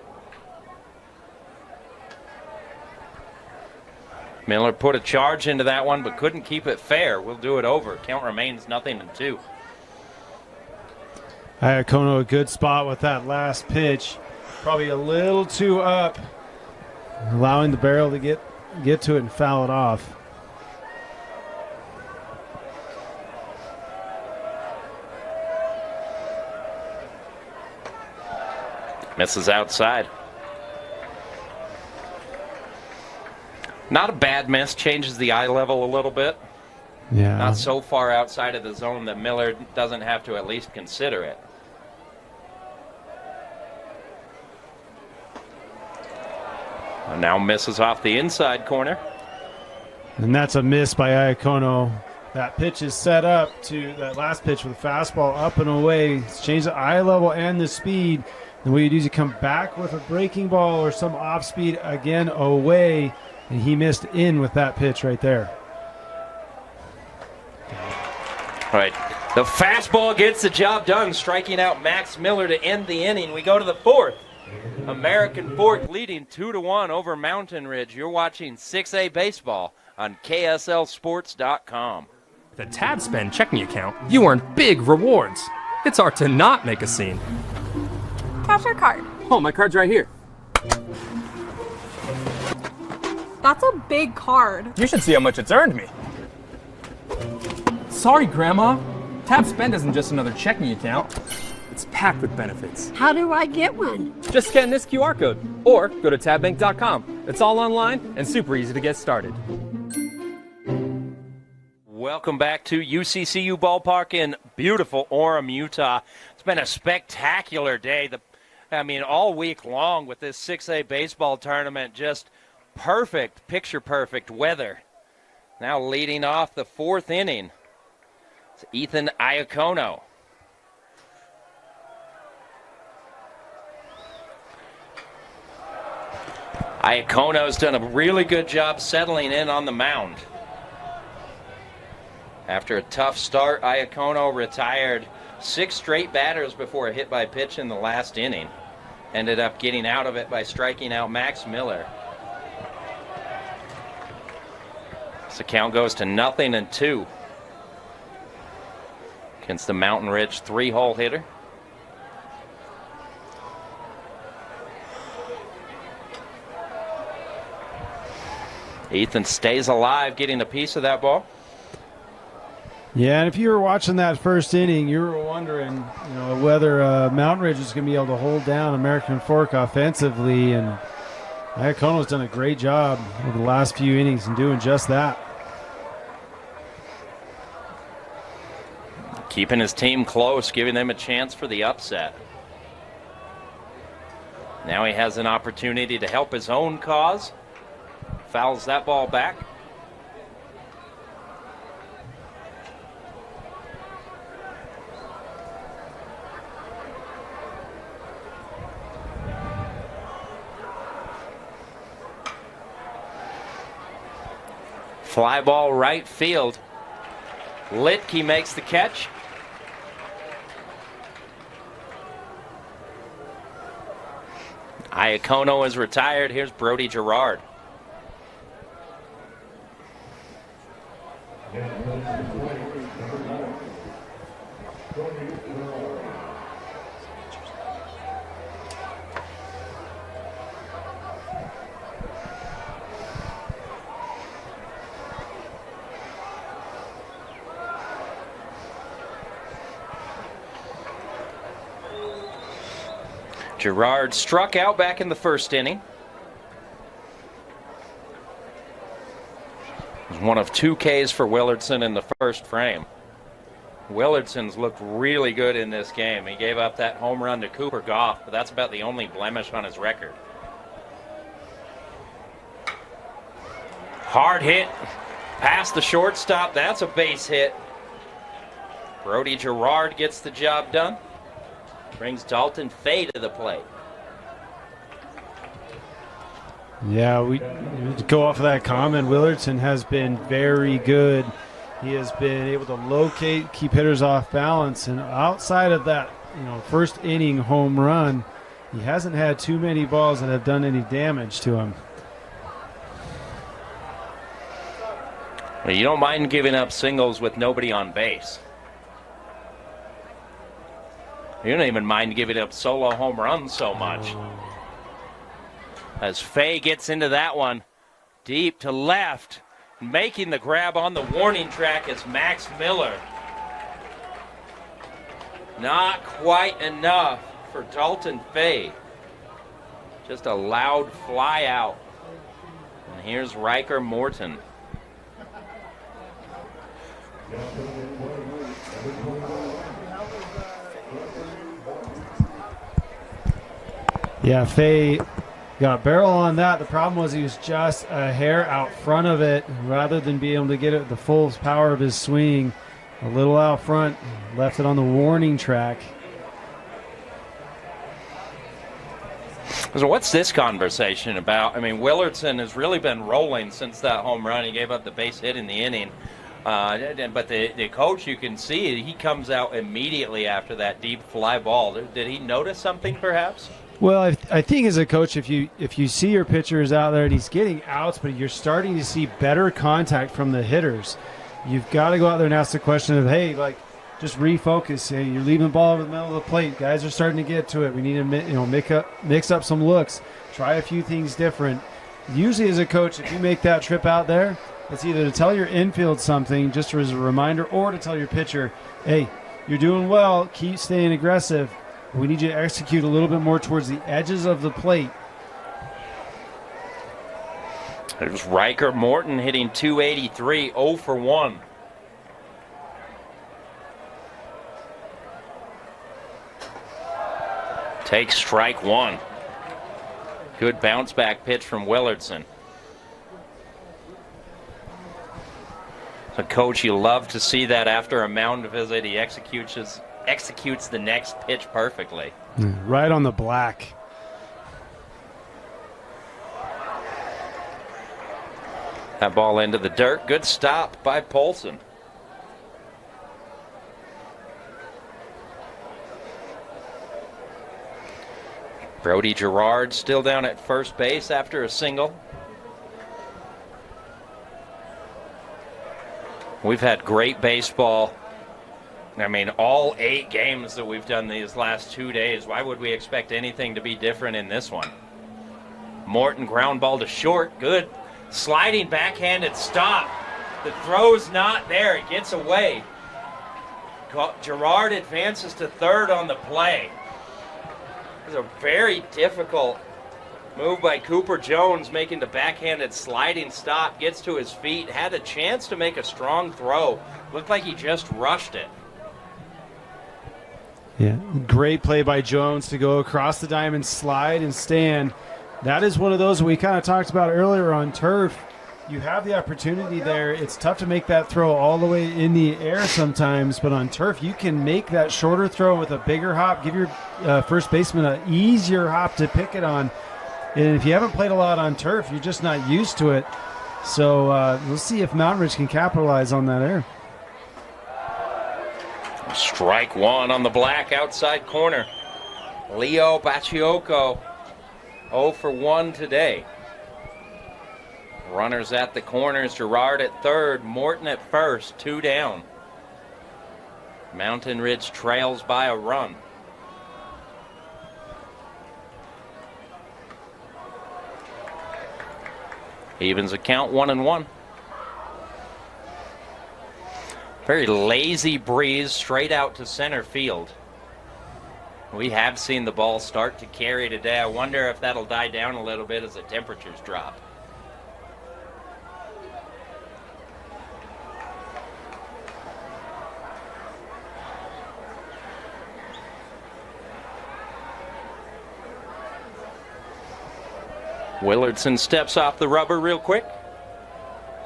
Miller put a charge into that one, but couldn't keep it fair. We'll do it over. Count remains 0-2. Iacono a good spot with that last pitch. Probably a little too up, allowing the barrel to get to it and foul it off. Misses outside. Not a bad miss. Changes the eye level a little bit. Yeah. Not so far outside of the zone that Miller doesn't have to at least consider it. And now misses off the inside corner. And that's a miss by Iacono. That pitch is set up to that last pitch with a fastball up and away. It's changed the eye level and the speed. And what you do is you come back with a breaking ball or some off speed again away. And he missed in with that pitch right there. All right. The fastball gets the job done, striking out Max Miller to end the inning. We go to the fourth. American Fork leading 2-1 over Mountain Ridge. You're watching 6A baseball on KSLSports.com. With a Tab Spend checking account, you earn big rewards. It's hard to not make a scene. Cash or card? Oh, my card's right here. That's a big card. You should see how much it's earned me. Sorry, Grandma. Tab Spend isn't just another checking account. It's packed with benefits. How do I get one? Just scan this QR code or go to tabbank.com. It's all online and super easy to get started. Welcome back to UCCU Ballpark in beautiful Orem, Utah. It's been a spectacular day. All week long with this 6A baseball tournament, just perfect, picture perfect weather. Now leading off the fourth inning, it's Ethan Iacono. Iacono's done a really good job settling in on the mound. After a tough start, Iacono retired 6 straight batters before a hit by pitch in the last inning. Ended up getting out of it by striking out Max Miller. So count goes to 0-2 against the Mountain Ridge 3-hole hitter. Ethan stays alive, getting a piece of that ball. Yeah, and if you were watching that first inning, you were wondering, whether Mountain Ridge is going to be able to hold down American Fork offensively, and Iacono's done a great job over the last few innings in doing just that. Keeping his team close, giving them a chance for the upset. Now he has an opportunity to help his own cause. Fouls that ball back. Fly ball right field. Litke makes the catch. Iacono is retired. Here's Brody Gerard. Gerard struck out back in the first inning. It was one of 2 Ks for Willardson in the first frame. Willardson's looked really good in this game. He gave up that home run to Cooper Goff, but that's about the only blemish on his record. Hard hit past the shortstop. That's a base hit. Brody Gerard gets the job done. Brings Dalton Fay to the plate. Yeah, we go off of that comment. Willardson has been very good. He has been able to locate, keep hitters off balance, and outside of that, first inning home run, he hasn't had too many balls that have done any damage to him. Well, you don't mind giving up singles with nobody on base. You don't even mind giving up solo home runs so much. As Fay gets into that one, deep to left, making the grab on the warning track is Max Miller. Not quite enough for Dalton Fay. Just a loud fly out. And here's Riker Morton. Yeah, Fay got a barrel on that. The problem was he was just a hair out front of it. Rather than be able to get it the full power of his swing, a little out front, left it on the warning track. So what's this conversation about? I mean, Willardson has really been rolling since that home run. He gave up the base hit in the inning. But the coach, you can see, he comes out immediately after that deep fly ball. Did he notice something perhaps? Well, I think as a coach, if you see your pitchers out there and he's getting outs, but you're starting to see better contact from the hitters, you've got to go out there and ask the question of, hey, just refocus. Hey, you're leaving the ball over the middle of the plate. Guys are starting to get to it. We need to mix up some looks, try a few things different. Usually as a coach, if you make that trip out there, it's either to tell your infield something just as a reminder or to tell your pitcher, hey, you're doing well, keep staying aggressive. We need you to execute a little bit more towards the edges of the plate. There's Riker Morton hitting 283, 0 for 1. Takes strike one. Good bounce back pitch from Willardson. So, Coach, you love to see that after a mound visit. He executes the next pitch perfectly. Right on the black. That ball into the dirt. Good stop by Polson. Brody Gerard still down at first base after a single. We've had great baseball. I mean, all 8 games that we've done these last 2 days. Why would we expect anything to be different in this one? Morton ground ball to short. Good. Sliding backhanded stop. The throw's not there. It gets away. Gerard advances to third on the play. It was a very difficult move by Cooper Jones, making the backhanded sliding stop. Gets to his feet. Had a chance to make a strong throw. Looked like he just rushed it. Yeah, great play by Jones to go across the diamond, slide and stand. That is one of those we kind of talked about earlier on turf. You have the opportunity there. It's tough to make that throw all the way in the air sometimes, but on turf you can make that shorter throw with a bigger hop, give your first baseman an easier hop to pick it on. And if you haven't played a lot on turf, you're just not used to it. So we'll see if Mountain Ridge can capitalize on that error. Strike one on the black outside corner. Leo Bachioco 0 for 1 today. Runners at the corners, Gerard at third, Morton at first, 2 down. Mountain Ridge trails by a run. Evens account 1-1. Very lazy breeze straight out to center field. We have seen the ball start to carry today. I wonder if that'll die down a little bit as the temperatures drop. Willardson steps off the rubber real quick.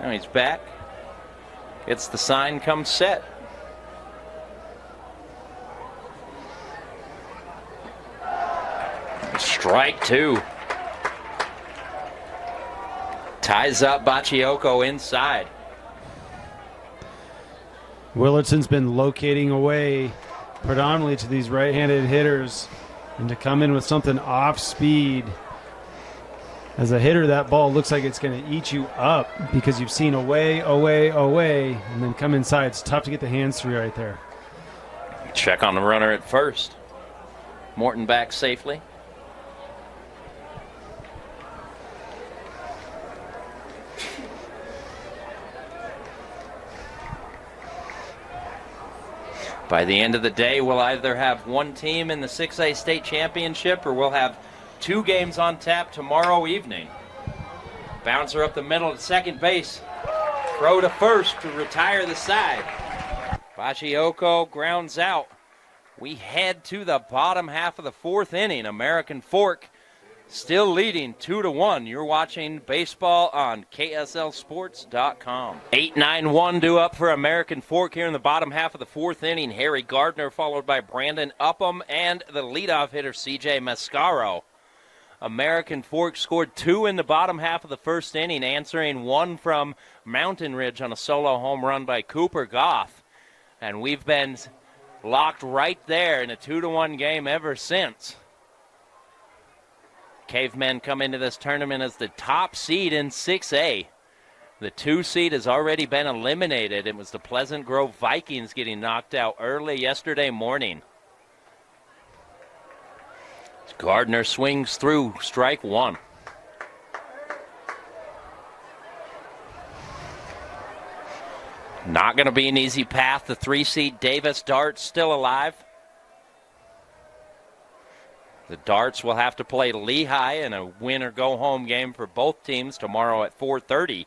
Now he's back. Gets the sign, comes set. Strike two. Ties up Bachioco inside. Willardson's been locating away predominantly to these right-handed hitters, and to come in with something off speed. As a hitter, that ball looks like it's going to eat you up because you've seen away, and then come inside. It's tough to get the hands through right there. Check on the runner at first. Morton back safely. By the end of the day, we'll either have one team in the 6A state championship or we'll have 2 games on tap tomorrow evening. Bouncer up the middle at second base. Throw to first to retire the side. Bachioco grounds out. We head to the bottom half of the 4th inning. American Fork still leading 2-1. You're watching baseball on KSLSports.com. 8-9-1 due up for American Fork here in the bottom half of the 4th inning. Harry Gardner followed by Brandon Upham and the leadoff hitter CJ Mascaro. American Fork scored 2 in the bottom half of the 1st inning, answering 1 from Mountain Ridge on a solo home run by Cooper Goff. And we've been locked right there in a 2-1 game ever since. Cavemen come into this tournament as the top seed in 6A. The 2 seed has already been eliminated. It was the Pleasant Grove Vikings getting knocked out early yesterday morning. Gardner swings through, strike 1. Not going to be an easy path. The 3 seed Davis Darts still alive. The Darts will have to play Lehigh in a win or go home game for both teams tomorrow at 4:30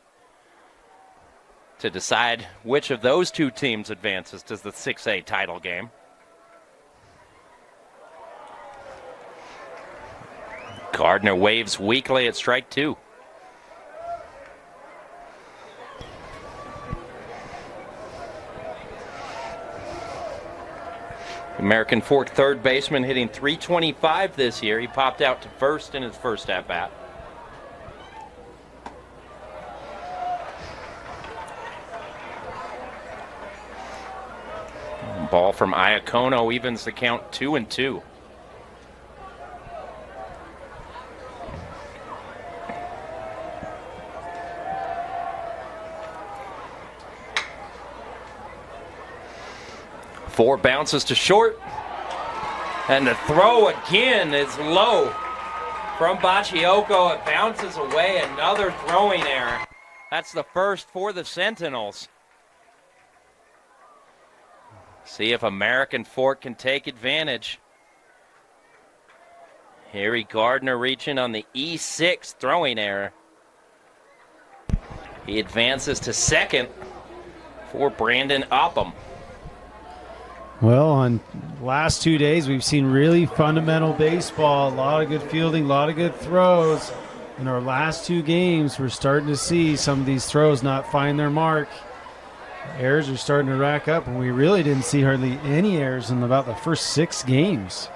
to decide which of those 2 teams advances to the 6A title game. Gardner waves weakly at strike 2. American Fork third baseman hitting .325 this year. He popped out to first in his first at-bat. Ball from Iacono evens the count 2-2. Four bounces to short. And the throw again is low from Bachioco. It bounces away. Another throwing error. That's the first for the Sentinels. See if American Fork can take advantage. Harry Gardner reaching on the E6 throwing error. He advances to second for Brandon Upham. Well, on last 2 days, we've seen really fundamental baseball, a lot of good fielding, a lot of good throws. In our last 2 games, we're starting to see some of these throws not find their mark. Errors are starting to rack up, and we really didn't see hardly any errors in about the first 6 games.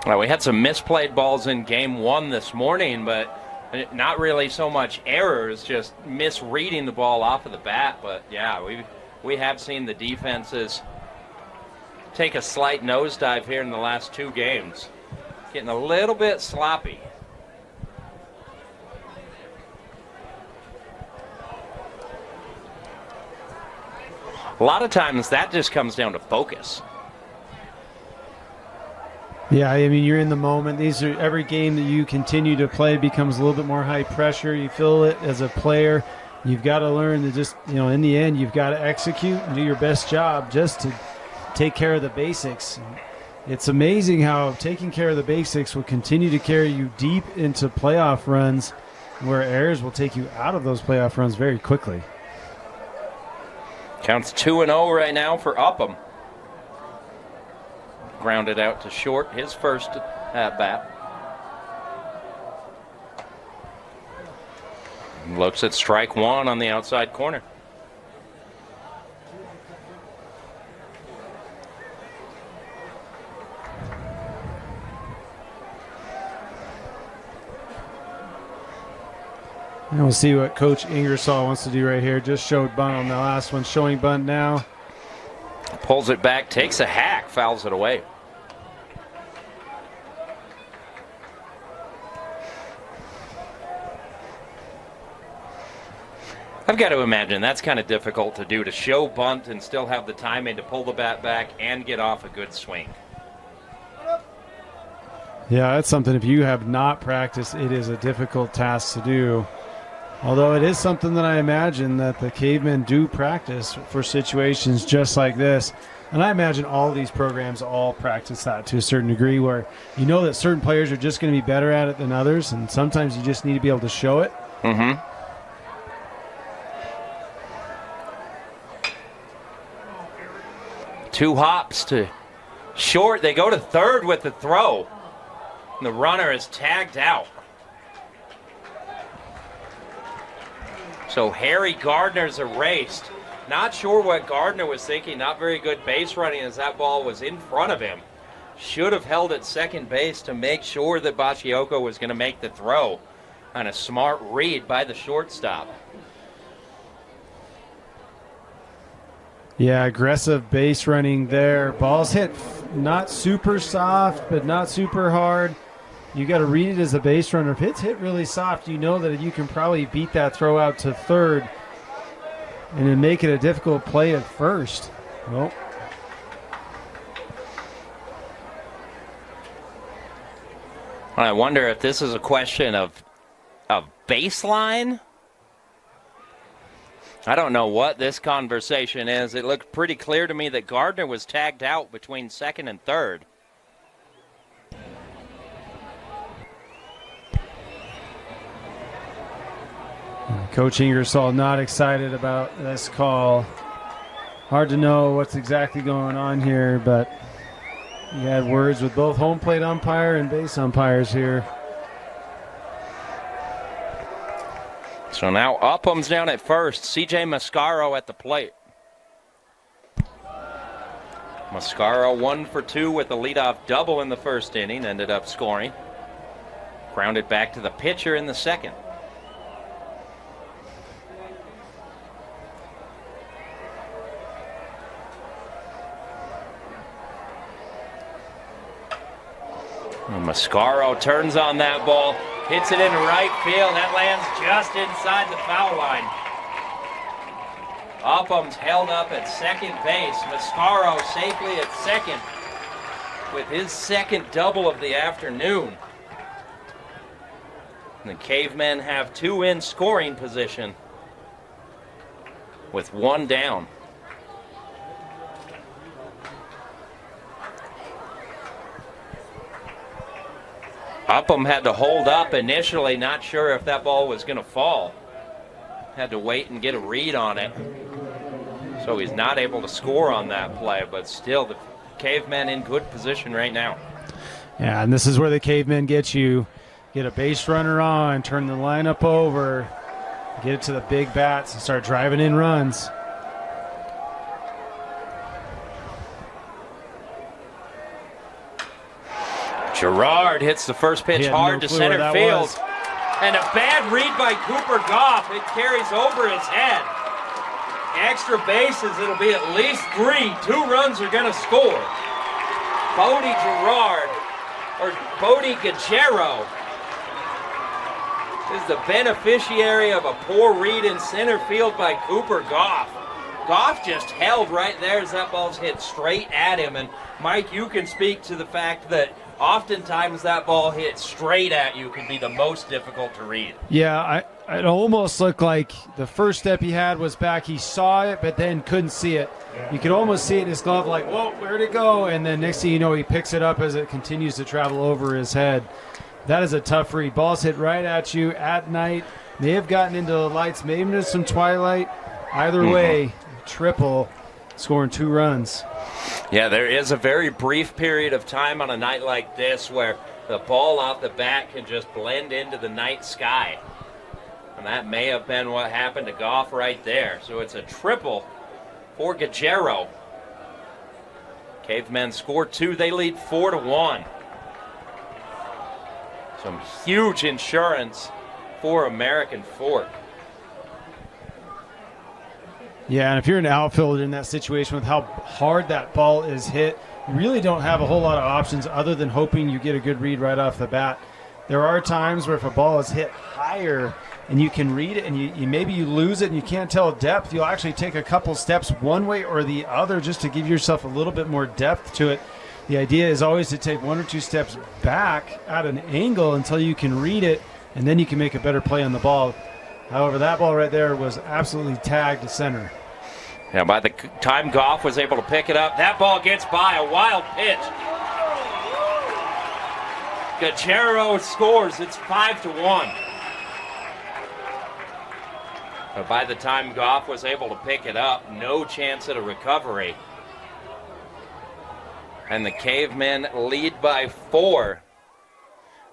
Well, we had some misplayed balls in game 1 this morning, but Not really so much errors, just misreading the ball off of the bat. But yeah, we have seen the defenses take a slight nosedive here in the last 2 games. Getting a little bit sloppy. A lot of times that just comes down to focus. Yeah, I mean, you're in the moment. Every game that you continue to play becomes a little bit more high pressure. You feel it as a player. You've got to learn to just, in the end, you've got to execute and do your best job just to take care of the basics. It's amazing how taking care of the basics will continue to carry you deep into playoff runs, where errors will take you out of those playoff runs very quickly. Counts 2-0 right now for Upham. Grounded out to short, his first at bat. Looks at strike 1 on the outside corner. And we'll see what Coach Ingersoll wants to do right here. Just showed bunt on the last one, showing bunt now. Pulls it back, takes a hack, fouls it away. I've got to imagine that's kind of difficult to do, to show bunt and still have the timing to pull the bat back and get off a good swing. Yeah, that's something, if you have not practiced, it is a difficult task to do. Although it is something that I imagine that the Cavemen do practice for situations just like this. And I imagine all of these programs all practice that to a certain degree, where you know that certain players are just going to be better at it than others, and sometimes you just need to be able to show it. Mm-hmm. 2 hops to short. They go to third with the throw. And the runner is tagged out. So Harry Gardner's erased. Not sure what Gardner was thinking. Not very good base running as that ball was in front of him. Should have held at second base to make sure that Bachioko was going to make the throw. On a smart read by the shortstop. Yeah, aggressive base running there. Ball's hit not super soft, but not super hard. You got to read it as a base runner. If it's hit really soft, you know that you can probably beat that throw out to third and then make it a difficult play at first. Nope. I wonder if this is a question of baseline. I don't know what this conversation is. It looked pretty clear to me that Gardner was tagged out between second and third. Coach Ingersoll not excited about this call. Hard to know what's exactly going on here, but he had words with both home plate umpire and base umpires here. So now Upham's down at first. C.J. Mascaro at the plate. Mascaro 1 for 2 with a leadoff double in the first inning. Ended up scoring. Grounded back to the pitcher in the second. And Mascaro turns on that ball. Hits it into right field. That lands just inside the foul line. Upham's held up at second base. Mascaro safely at second with his second double of the afternoon. And the Cavemen have 2 in scoring position with 1 down. Upham had to hold up initially, not sure if that ball was going to fall. Had to wait and get a read on it. So he's not able to score on that play, but still the Cavemen in good position right now. Yeah, and this is where the Cavemen get you. Get a base runner on, turn the lineup over, get it to the big bats and start driving in runs. Gerard hits the first pitch hard to center field. And a bad read by Cooper Goff. It carries over his head. Extra bases, it'll be at least 3. 2 runs are going to score. Bodie Gajero is the beneficiary of a poor read in center field by Cooper Goff. Goff just held right there as that ball's hit straight at him. And Mike, you can speak to the fact that oftentimes that ball hit straight at you can be the most difficult to read. Yeah, it almost looked like the first step he had was back. He saw it, but then couldn't see it. You could almost see it in his glove, like, whoa, where'd it go? And then next thing you know, he picks it up as it continues to travel over his head. That is a tough read. Ball's hit right at you at night. May have gotten into the lights, maybe into some twilight. Either way, triple, scoring 2 runs. Yeah, there is a very brief period of time on a night like this where the ball off the bat can just blend into the night sky. And that may have been what happened to Goff right there. So it's a triple for Gajero. Cavemen score 2. They lead 4-1. Some huge insurance for American Fork. Yeah, and if you're an outfielder in that situation with how hard that ball is hit, you really don't have a whole lot of options other than hoping you get a good read right off the bat. There are times where if a ball is hit higher and you can read it and you maybe you lose it and you can't tell depth, you'll actually take a couple steps one way or the other just to give yourself a little bit more depth to it. The idea is always to take 1 or 2 steps back at an angle until you can read it, and then you can make a better play on the ball. However, that ball right there was absolutely tagged to center. Yeah, by the time Goff was able to pick it up, that ball gets by, a wild pitch. Gajero scores. It's 5-1. But by the time Goff was able to pick it up, no chance at a recovery. And the Cavemen lead by 4.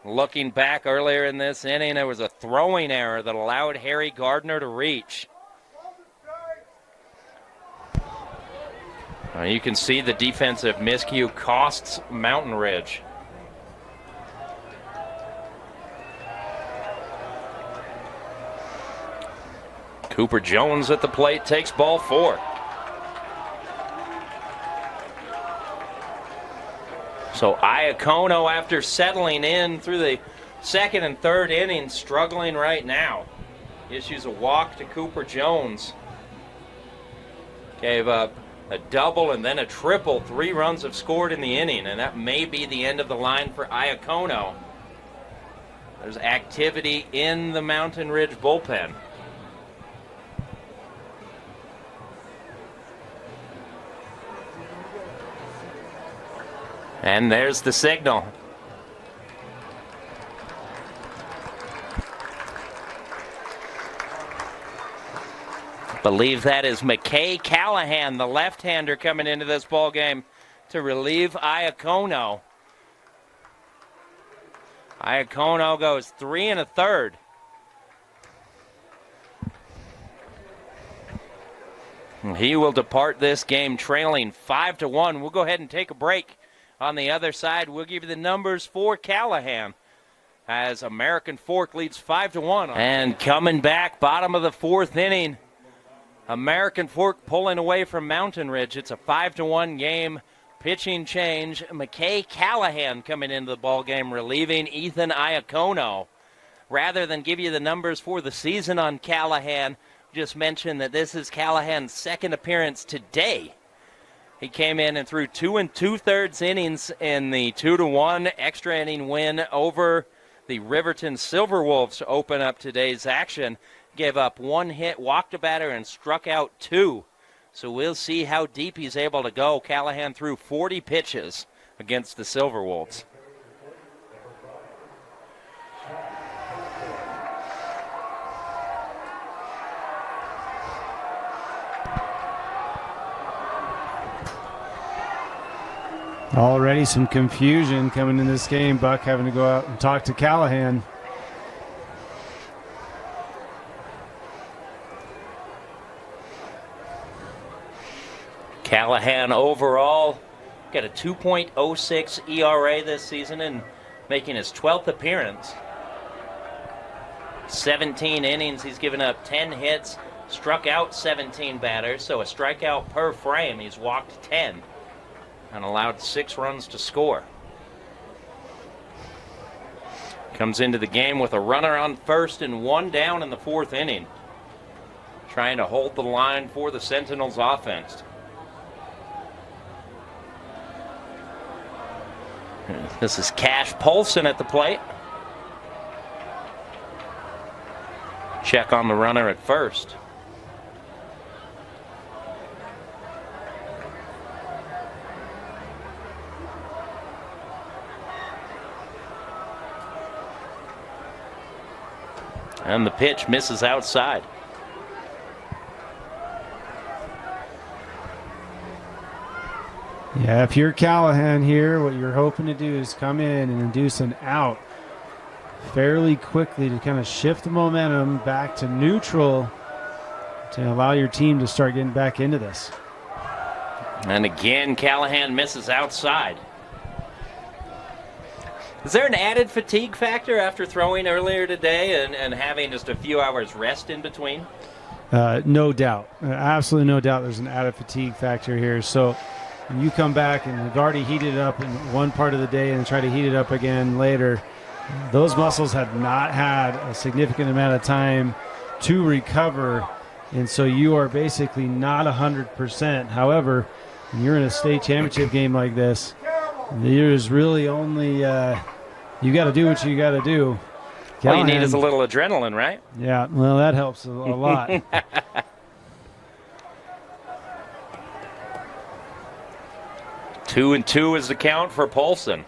Looking back earlier in this inning, there was a throwing error that allowed Harry Gardner to reach. You can see the defensive miscue costs Mountain Ridge. Cooper Jones at the plate takes ball 4. So Iacono, after settling in through the second and third innings, struggling right now. Issues a walk to Cooper Jones. Gave up a double and then a triple. 3 runs have scored in the inning, and that may be the end of the line for Iacono. There's activity in the Mountain Ridge bullpen. And there's the signal. Believe that is McKay Callahan, the left-hander, coming into this ball game to relieve Iacono. Iacono goes 3 1/3. He will depart this game trailing 5-1. We'll go ahead and take a break. On the other side, we'll give you the numbers for Callahan as American Fork leads 5-1. And coming back, bottom of the 4th inning, American Fork pulling away from Mountain Ridge. It's a 5-1 game. Pitching change. McKay Callahan coming into the ball game, relieving Ethan Iacono. Rather than give you the numbers for the season on Callahan, just mention that this is Callahan's 2nd appearance today. He came in and threw 2 2/3 innings in the 2-1 extra inning win over the Riverton Silverwolves to open up today's action. Gave up 1 hit, walked a batter, and struck out 2. So we'll see how deep he's able to go. Callahan threw 40 pitches against the Silverwolves. Already some confusion coming in this game. Buck having to go out and talk to Callahan. Callahan overall got a 2.06 ERA this season and making his 12th appearance. 17 innings. He's given up 10 hits, struck out 17 batters, so a strikeout per frame. He's walked 10 and allowed 6 runs to score. Comes into the game with a runner on first and 1 down in the 4th inning. Trying to hold the line for the Sentinels offense. This is Cash Polson at the plate. Check on the runner at first. And the pitch misses outside. Yeah, if you're Callahan here, what you're hoping to do is come in and induce an out fairly quickly to kind of shift the momentum back to neutral to allow your team to start getting back into this. And again, Callahan misses outside. Is there an added fatigue factor after throwing earlier today and having just a few hours rest in between? No doubt. Absolutely no doubt there's an added fatigue factor here. So when you come back and you've already heated it up in one part of the day and try to heat it up again later, those muscles have not had a significant amount of time to recover. And so you are basically not 100%. However, when you're in a state championship game like this, there's really only you got to do what you got to do. All you need is a little adrenaline, right? Yeah, well, that helps a lot. 2-2 is the count for Polson.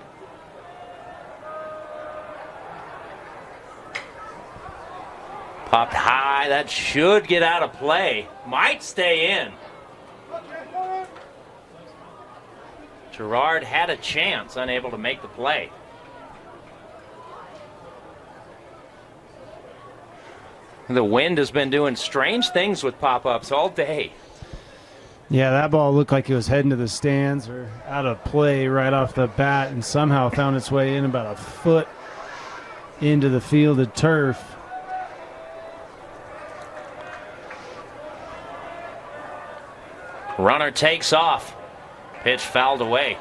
Popped high. That should get out of play. Might stay in. Gerard had a chance, unable to make the play. The wind has been doing strange things with pop-ups all day. Yeah, that ball looked like it was heading to the stands or out of play right off the bat and somehow found its way in about a foot into the field of turf. Runner takes off. Pitch fouled away.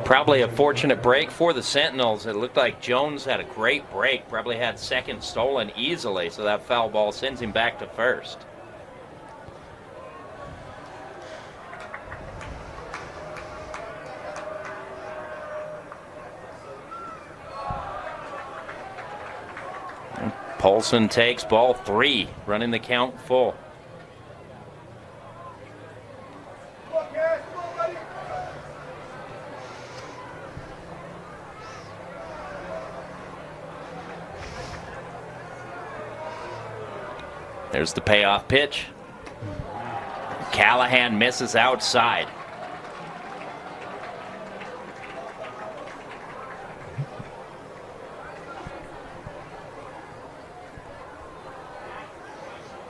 Probably a fortunate break for the Sentinels. It looked like Jones had a great break, probably had second stolen easily, so that foul ball sends him back to first. Polson takes ball 3, running the count full. There's the payoff pitch. Callahan misses outside.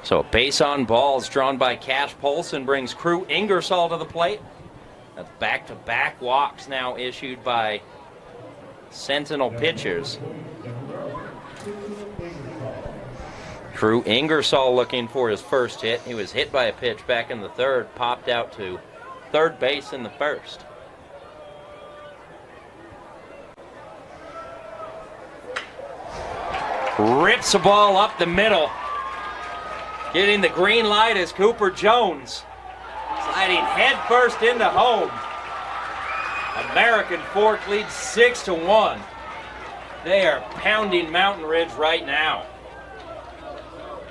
So a base on balls drawn by Cash Polson brings Crew Ingersoll to the plate. That's back-to-back walks now issued by Sentinel pitchers. Crew Ingersoll looking for his first hit. He was hit by a pitch back in the 3rd, popped out to third base in the 1st. Rips the ball up the middle. Getting the green light is Cooper Jones. Sliding head first into home. American Fork leads 6-1. They are pounding Mountain Ridge right now.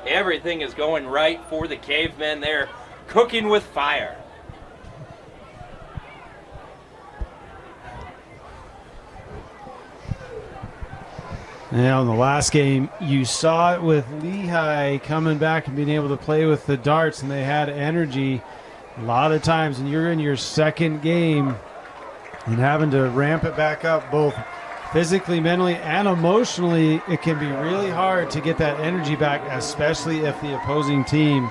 Everything is going right for the Cavemen. They're cooking with fire. Now, in the last game, you saw it with Lehigh coming back and being able to play with the darts, and they had energy. A lot of times when you're in your second game and having to ramp it back up both physically, mentally, and emotionally, it can be really hard to get that energy back, especially if the opposing team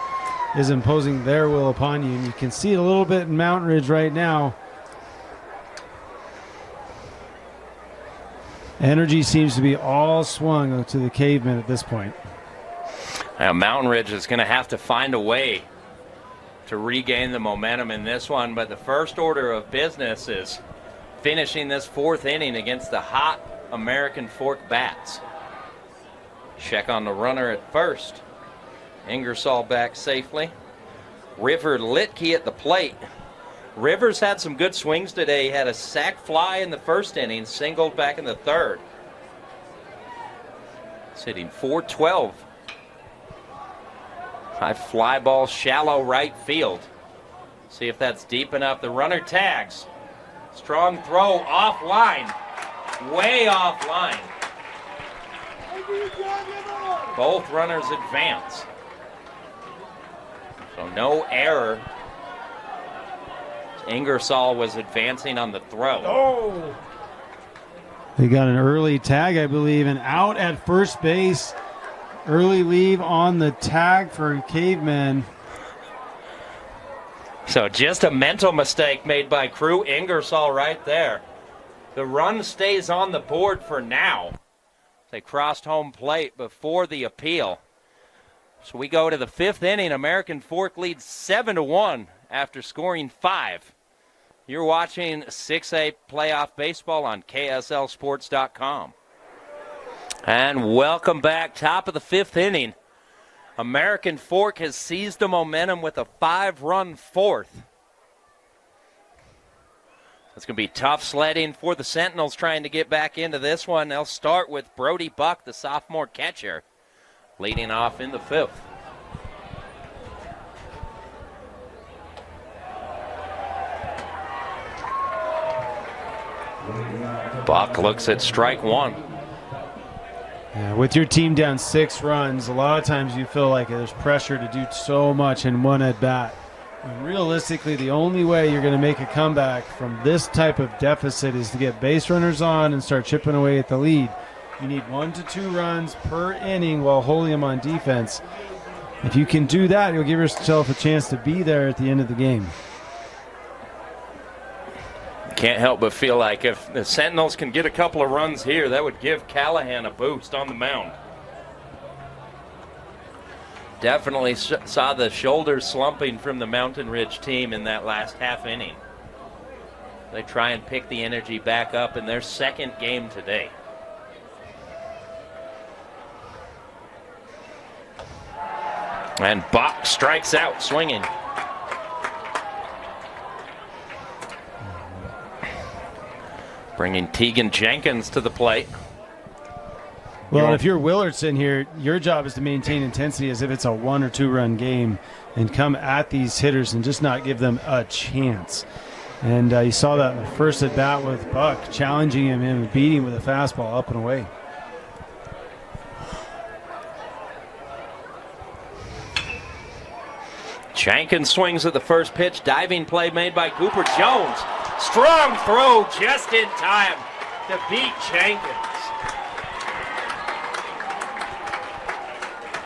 is imposing their will upon you. And you can see it a little bit in Mountain Ridge right now. Energy seems to be all swung to the Cavemen at this point. Now, Mountain Ridge is going to have to find a way to regain the momentum in this one, but the first order of business is finishing this fourth inning against the hot American Fork Bats. Check on the runner at first. Ingersoll back safely. River Litke at the plate. Rivers had some good swings today. He had a sac fly in the first inning, singled back in the third. He's hitting .412. High fly ball, shallow right field. See if that's deep enough. The runner tags. Strong throw off line. Way off line. Both runners advance. So no error. Ingersoll was advancing on the throw. Oh! They got an early tag, I believe, and out at first base. Early leave on the tag for Cavemen. So just a mental mistake made by Crew Ingersoll right there. The run stays on the board for now. They crossed home plate before the appeal. So we go to the fifth inning. American Fork leads 7-1 after scoring 5. You're watching 6A playoff baseball on KSLSports.com. And welcome back. Top of the fifth inning. American Fork has seized the momentum with a 5-run fourth. It's going to be tough sledding for the Sentinels trying to get back into this one. They'll start with Brody Buck, the sophomore catcher, leading off in the fifth. Buck looks at strike one. Yeah, with your team down 6 runs, a lot of times you feel like there's pressure to do so much in one at-bat. And realistically, the only way you're going to make a comeback from this type of deficit is to get base runners on and start chipping away at the lead. You need 1 to 2 runs per inning while holding them on defense. If you can do that, you'll give yourself a chance to be there at the end of the game. Can't help but feel like if the Sentinels can get a couple of runs here, that would give Callahan a boost on the mound. Definitely saw the shoulders slumping from the Mountain Ridge team in that last half inning. They try and pick the energy back up in their second game today. And Buck strikes out swinging. Bringing Tegan Jenkins to the plate. Well, if you're Willardson here, your job is to maintain intensity as if it's a 1 or 2 run game and come at these hitters and just not give them a chance. And you saw that in the first at bat with Buck, challenging him and beating with a fastball up and away. Jenkins swings at the first pitch. Diving play made by Cooper Jones. Strong throw just in time to beat Jenkins.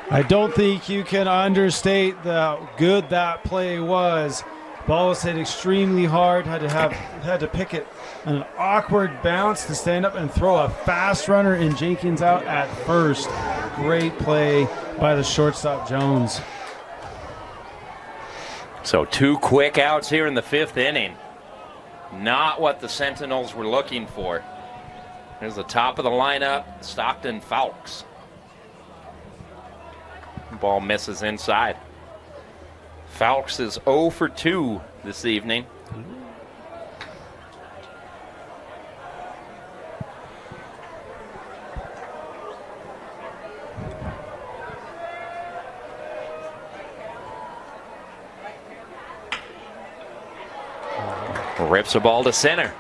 I don't think you can understate how good that play was. Ball was hit extremely hard. Had to pick it an awkward bounce to stand up and throw a fast runner and Jenkins out at first. Great play by the shortstop Jones. So 2 quick outs here in the fifth inning. Not what the Sentinels were looking for. Here's the top of the lineup, Stockton Falks. Ball misses inside. Falks is 0 for 2 this evening. Rips a ball to center.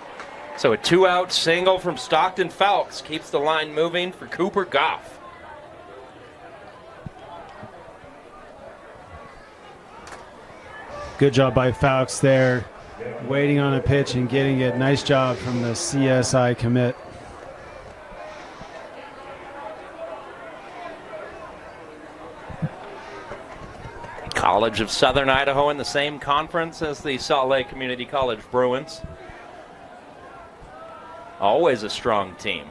So a 2-out single from Stockton Falks keeps the line moving for Cooper Goff. Good job by Falks there, waiting on a pitch and getting it. Nice job from the CSI commit. College of Southern Idaho in the same conference as the Salt Lake Community College Bruins. Always a strong team.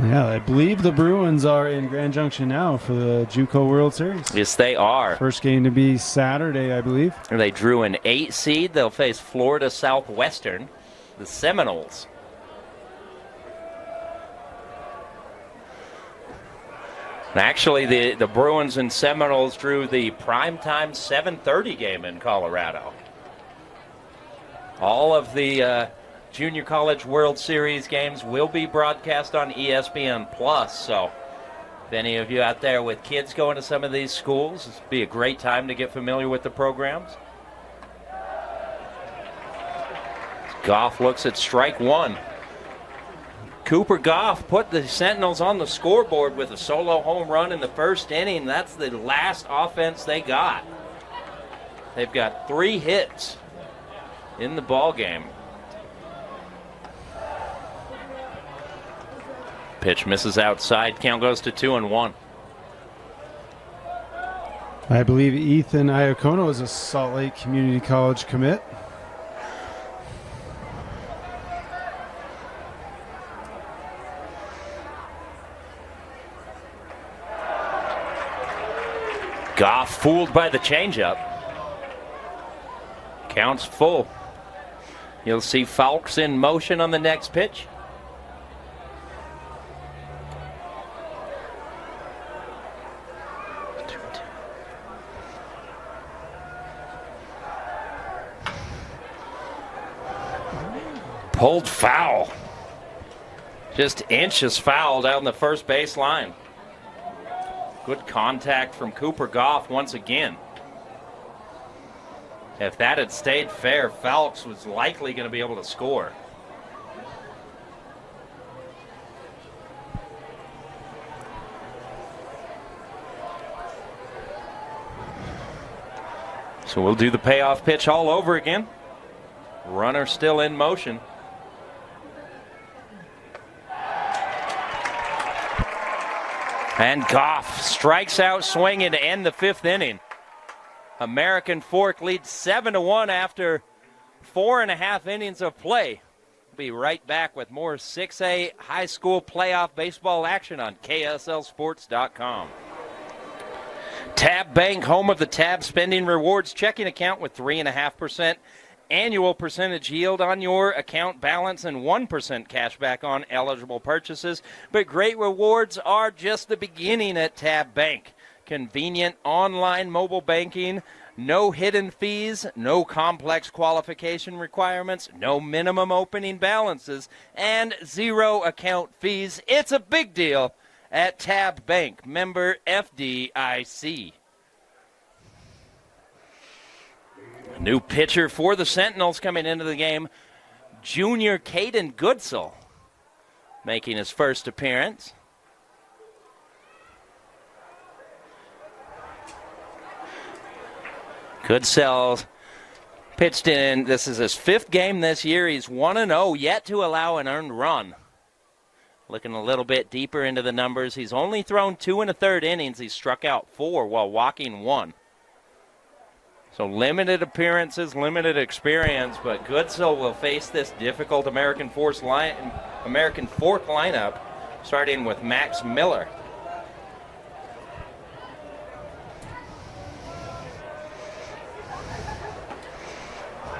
Yeah, I believe the Bruins are in Grand Junction now for the JUCO World Series. Yes, they are. First game to be Saturday, I believe. They drew an 8 seed. They'll face Florida Southwestern, the Seminoles. And actually, the Bruins and Seminoles drew the primetime 7:30 game in Colorado. All of the Junior College World Series games will be broadcast on ESPN+. So if any of you out there with kids going to some of these schools, this would be a great time to get familiar with the programs. Goff looks at strike one. Cooper Goff put the Sentinels on the scoreboard with a solo home run in the first inning. That's the last offense they got. They've got 3 hits in the ball game. Pitch misses outside. Count goes to 2-1. I believe Ethan Iacono is a Salt Lake Community College commit. Goff fooled by the changeup. Counts full. You'll see Falks in motion on the next pitch. Pulled foul. Just inches foul down the first base line. Good contact from Cooper Goff once again. If that had stayed fair, Falks was likely going to be able to score. So we'll do the payoff pitch all over again. Runner still in motion. And Goff strikes out swinging to end the 5th inning. American Fork leads 7-1 after 4.5 innings of play. We'll be right back with more 6A high school playoff baseball action on KSLSports.com. Tab Bank, home of the Tab Spending Rewards checking account with 3.5% annual percentage yield on your account balance and 1% cash back on eligible purchases. But great rewards are just the beginning at Tab Bank. Convenient online mobile banking, no hidden fees, no complex qualification requirements, no minimum opening balances, and 0 account fees. It's a big deal at Tab Bank, member FDIC. New pitcher for the Sentinels coming into the game, junior Caden Goodsell, making his first appearance. Goodsell pitched in, this is his 5th game this year. He's 1-0, yet to allow an earned run. Looking a little bit deeper into the numbers, he's only thrown 2 1/3 innings. He's struck out 4 while walking 1. So limited appearances, limited experience, but Goodsell will face this difficult American Fork lineup, starting with Max Miller.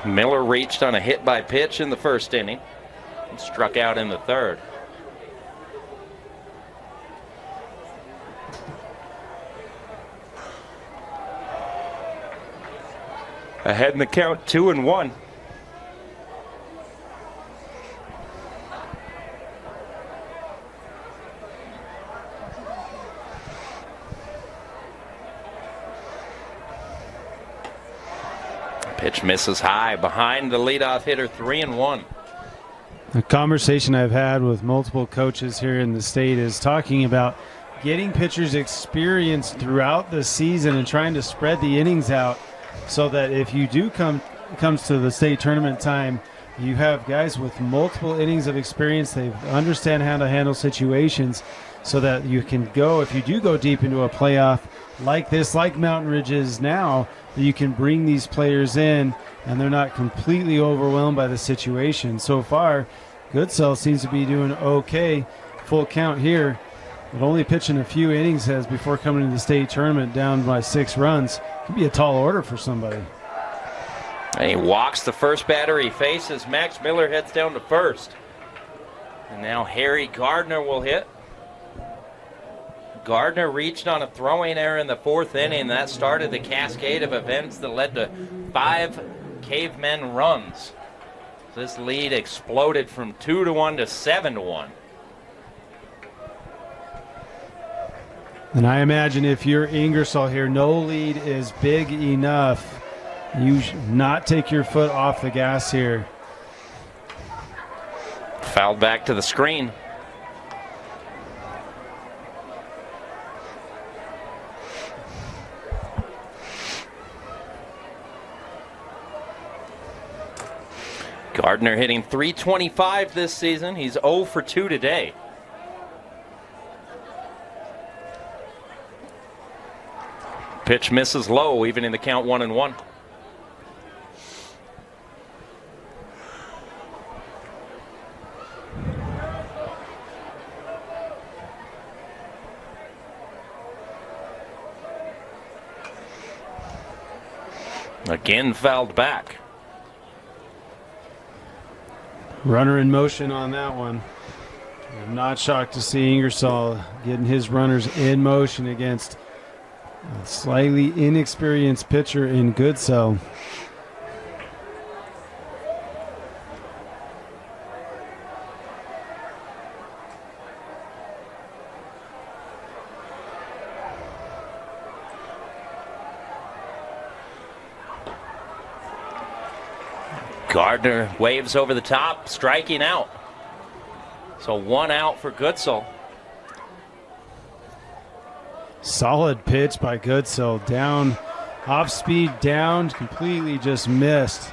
Miller reached on a hit by pitch in the first inning and struck out in the 3rd. Ahead in the count, 2-1. Pitch misses high behind the leadoff hitter, 3-1. A conversation I've had with multiple coaches here in the state is talking about getting pitchers experience throughout the season and trying to spread the innings out, so that if you do comes to the state tournament time, You have guys with multiple innings of experience. They understand how to handle situations so that you can go, if you do go deep into a playoff like this, like Mountain Ridge is now, that you can bring these players in and they're not completely overwhelmed by the situation. So far, Goodsell seems to be doing okay. Full count here, but only pitching a few innings has before coming to the state tournament down by 6 runs. Could be a tall order for somebody. And he walks the first batter he faces. Max Miller heads down to first. And now Harry Gardner will hit. Gardner reached on a throwing error in the 4th inning. That started the cascade of events that led to 5 Cavemen runs. This lead exploded from 2-1 to 7-1. And I imagine if you're Ingersoll here, no lead is big enough. You should not take your foot off the gas here. Fouled back to the screen. Gardner hitting .325 this season. He's 0 for 2 today. Pitch misses low, even in the count 1-1. Again fouled back. Runner in motion on that one. I'm not shocked to see Ingersoll getting his runners in motion against a slightly inexperienced pitcher in Goodsell. Gardner waves over the top, striking out. So 1 out for Goodsell. Solid pitch by Goodsell. Down, off speed down, completely just missed.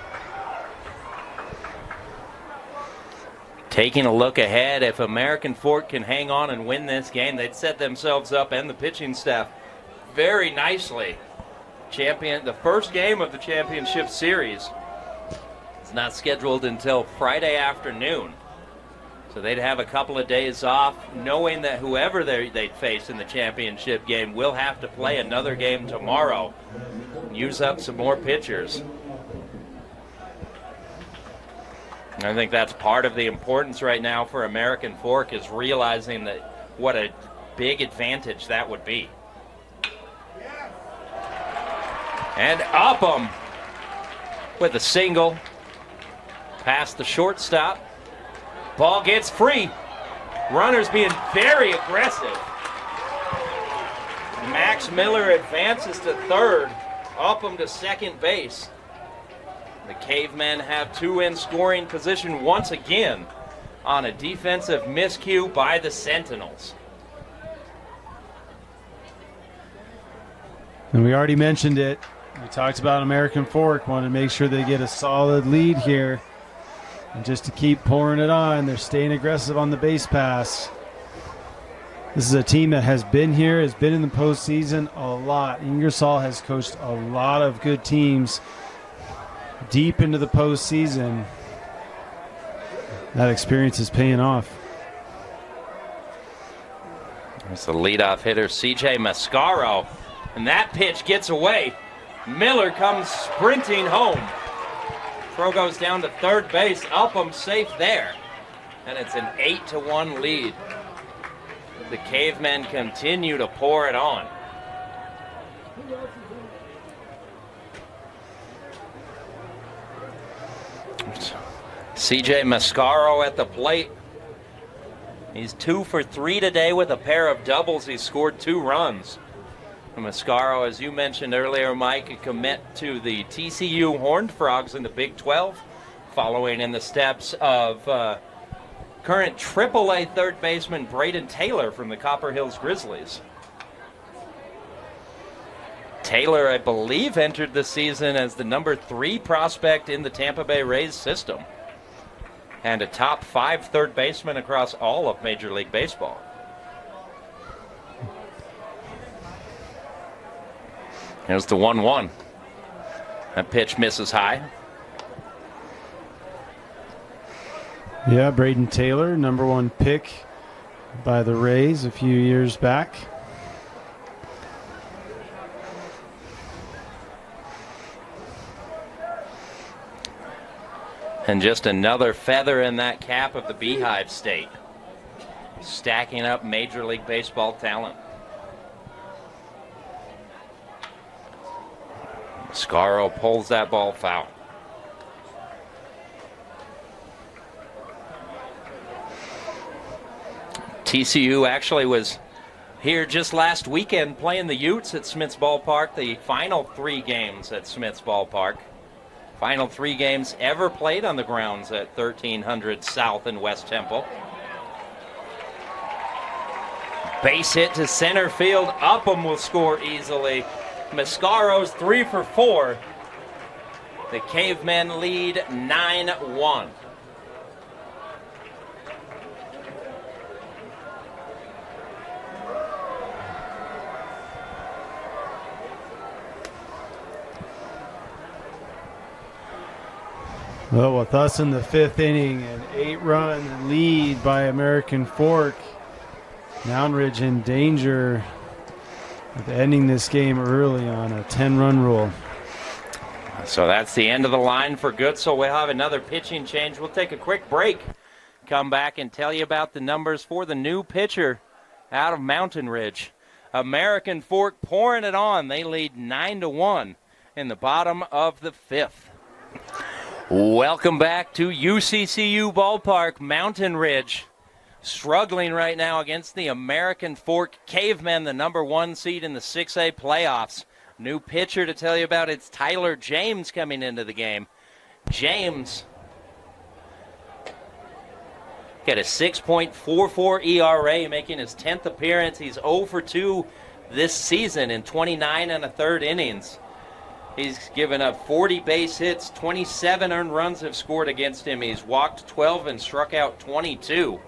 Taking a look ahead, if American Fork can hang on and win this game, they'd set themselves up and the pitching staff very nicely. The first game of the championship series is not scheduled until Friday afternoon. So they'd have a couple of days off, knowing that whoever they'd face in the championship game will have to play another game tomorrow. Use up some more pitchers. I think that's part of the importance right now for American Fork, is realizing that what a big advantage that would be. And Upham with a single past the shortstop. Ball gets free. Runners being very aggressive. Max Miller advances to third. Upham to second base. The Cavemen have 2 in scoring position once again on a defensive miscue by the Sentinels. And we already mentioned it. We talked about American Fork, want to make sure they get a solid lead here. And just to keep pouring it on, they're staying aggressive on the base pass. This is a team that has been here, has been in the postseason a lot. Ingersoll has coached a lot of good teams deep into the postseason. That experience is paying off. There's the leadoff hitter, CJ Mascaro. And that pitch gets away. Miller comes sprinting home. Throw goes down to third base. Upham safe there. And it's an 8-1 lead. The Cavemen continue to pour it on. CJ Mascaro at the plate. He's 2 for 3 today with a pair of doubles. He scored 2 runs. Mascaro, as you mentioned earlier, Mike, a commit to the TCU Horned Frogs in the Big 12, following in the steps of current AAA third baseman Braden Taylor from the Copper Hills Grizzlies. Taylor, I believe, entered the season as the number 3 prospect in the Tampa Bay Rays system. and a top 5 third baseman across all of Major League Baseball. Here's the 1-1. That pitch misses high. Yeah, Braden Taylor, number 1 pick by the Rays a few years back. And just another feather in that cap of the Beehive State. Stacking up Major League Baseball talent. Mascaro pulls that ball foul. TCU actually was here just last weekend playing the Utes at Smith's Ballpark, the final 3 games at Smith's Ballpark. Final 3 games ever played on the grounds at 1300 South in West Temple. Base hit to center field. Upham will score easily. Mascaro's 3 for 4. The Cavemen lead 9-1. Well, with us in the 5th inning, an 8-run lead by American Fork. Mountain Ridge in danger of ending this game early on a 10-run rule. So that's the end of the line for Goodsell. We'll have another pitching change. We'll take a quick break. Come back and tell you about the numbers for the new pitcher out of Mountain Ridge. American Fork pouring it on. They lead 9-1 in the bottom of the 5th. Welcome back to UCCU Ballpark. Mountain Ridge struggling right now against the American Fork Cavemen, the number 1 seed in the 6A playoffs. New pitcher to tell you about, it's Tyler James coming into the game. James got a 6.44 ERA, making his 10th appearance. He's 0 for 2 this season in 29 1/3 innings. He's given up 40 base hits, 27 earned runs have scored against him. He's walked 12 and struck out 22.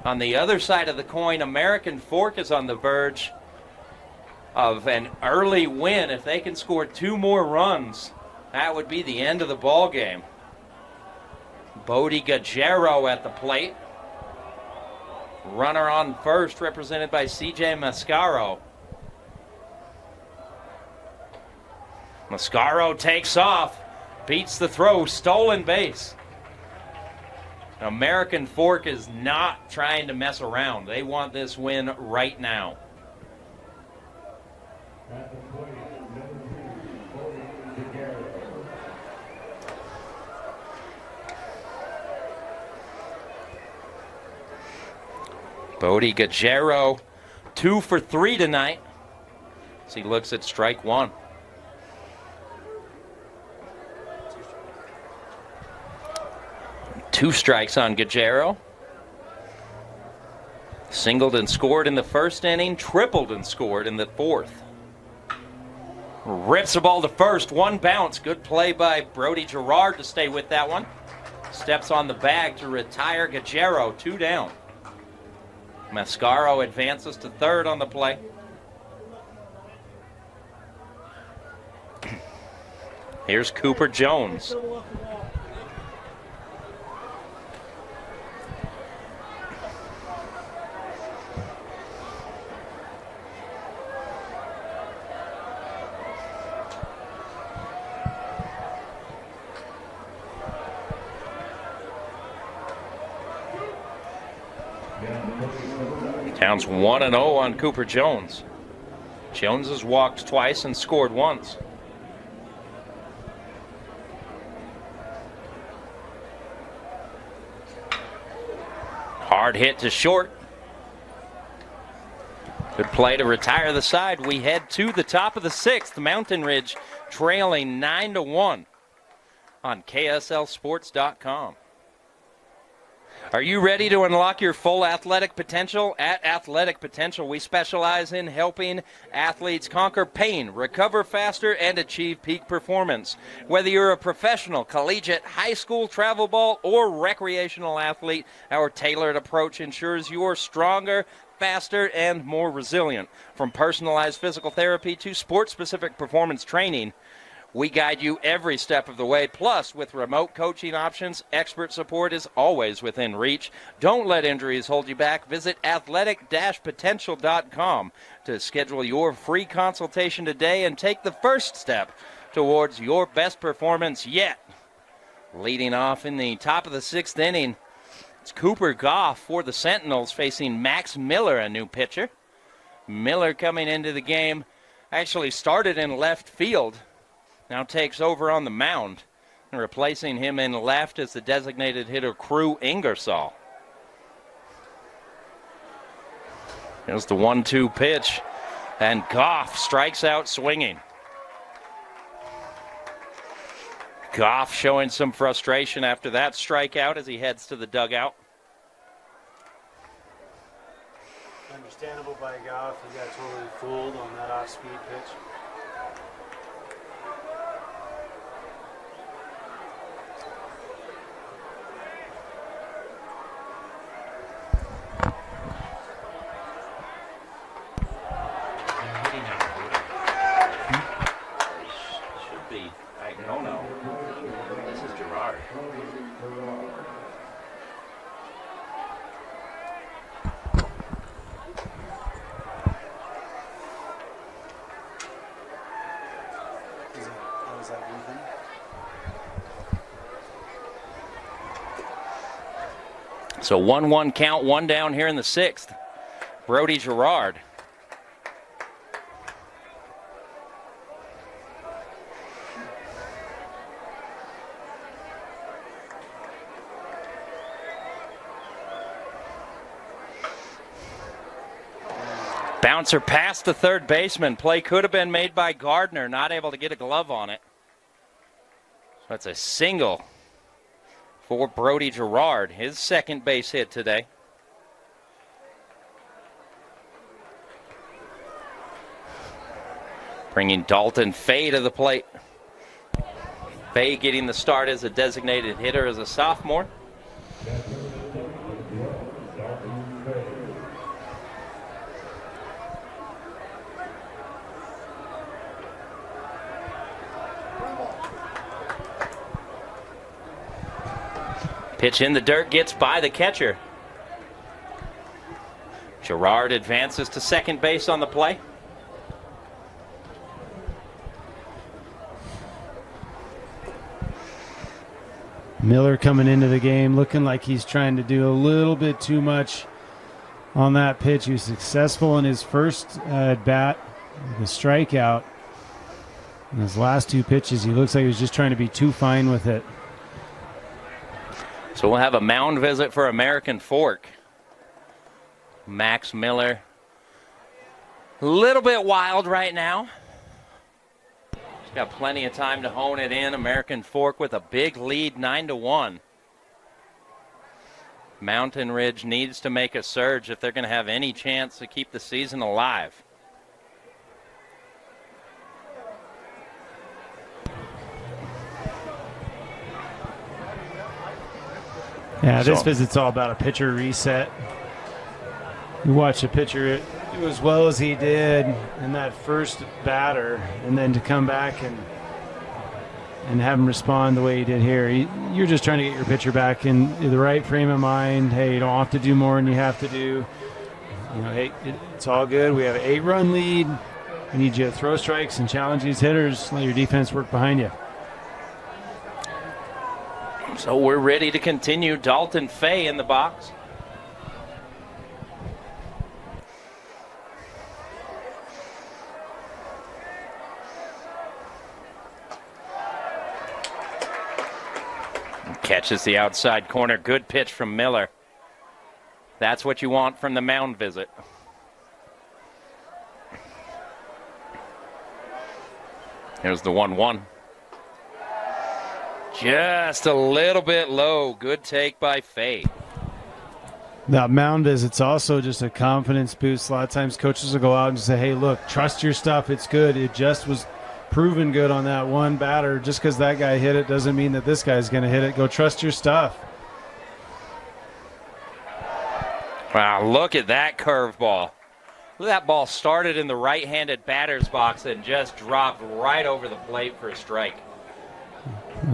On the other side of the coin, American Fork is on the verge of an early win. If they can score 2 more runs, that would be the end of the ball game. Bodie Gajero at the plate. Runner on first, represented by CJ Mascaro. Mascaro takes off, beats the throw, stolen base. American Fork is not trying to mess around. They want this win right now. Bodie Gajero, 2 for 3 tonight as he looks at strike 1. Two strikes on Gajero. Singled and scored in the 1st inning, tripled and scored in the 4th. Rips the ball to first, 1 bounce. Good play by Brody Gerard to stay with that one. Steps on the bag to retire Gajero, 2 down. Mascaro advances to 3rd on the play. Here's Cooper Jones. Counts 1-0 on Cooper Jones. Jones has walked twice and scored once. Hard hit to short. Good play to retire the side. We head to the top of the 6th. Mountain Ridge trailing 9-1 on KSLSports.com. Are you ready to unlock your full athletic potential? At Athletic Potential, we specialize in helping athletes conquer pain, recover faster, and achieve peak performance. Whether you're a professional, collegiate, high school, travel ball, or recreational athlete, our tailored approach ensures you're stronger, faster, and more resilient. From personalized physical therapy to sports-specific performance training, we guide you every step of the way. Plus, with remote coaching options, expert support is always within reach. Don't let injuries hold you back. Visit athletic-potential.com to schedule your free consultation today and take the first step towards your best performance yet. Leading off in the top of the 6th inning, it's Cooper Goff for the Sentinels facing Max Miller, a new pitcher. Miller coming into the game actually started in left field. Now takes over on the mound, and replacing him in left is the designated hitter Crew Ingersoll. Here's the 1-2 pitch, and Goff strikes out swinging. Goff showing some frustration after that strikeout as he heads to the dugout. Understandable by Goff. He got totally fooled on that off-speed pitch. So 1-1 count, one down here in the 6th. Brody Gerard. Bouncer past the third baseman. Play could have been made by Gardner, not able to get a glove on it. So that's a single for Brody Gerard, his second base hit today. Bringing Dalton Fay to the plate. Fay getting the start as a designated hitter as a sophomore. Pitch in the dirt, gets by the catcher. Gerard advances to second base on the play. Miller coming into the game looking like he's trying to do a little bit too much on that pitch. He was successful in his first at bat, the strikeout. In his last 2 pitches, he looks like he was just trying to be too fine with it. So we'll have a mound visit for American Fork. Max Miller, a little bit wild right now. He's got plenty of time to hone it in. American Fork with a big lead, 9-1. Mountain Ridge needs to make a surge if they're going to have any chance to keep the season alive. Yeah, this visit's all about a pitcher reset. You watch a pitcher do as well as he did in that first batter, and then to come back and have him respond the way he did here. You're just trying to get your pitcher back in the right frame of mind. Hey, you don't have to do more than you have to do. You know, hey, it's all good. We have an 8-run lead. We need you to throw strikes and challenge these hitters. Let your defense work behind you. So we're ready to continue. Dalton Fay in the box. Catches the outside corner. Good pitch from Miller. That's what you want from the mound visit. Here's the 1-1. Just a little bit low. Good take by Fay. That mound is, it's also just a confidence boost. A lot of times coaches will go out and say, hey, look, trust your stuff. It's good. It just was proven good on that one batter. Just because that guy hit it doesn't mean that this guy's going to hit it. Go trust your stuff. Wow, look at that curveball. Look at that ball started in the right-handed batter's box and just dropped right over the plate for a strike.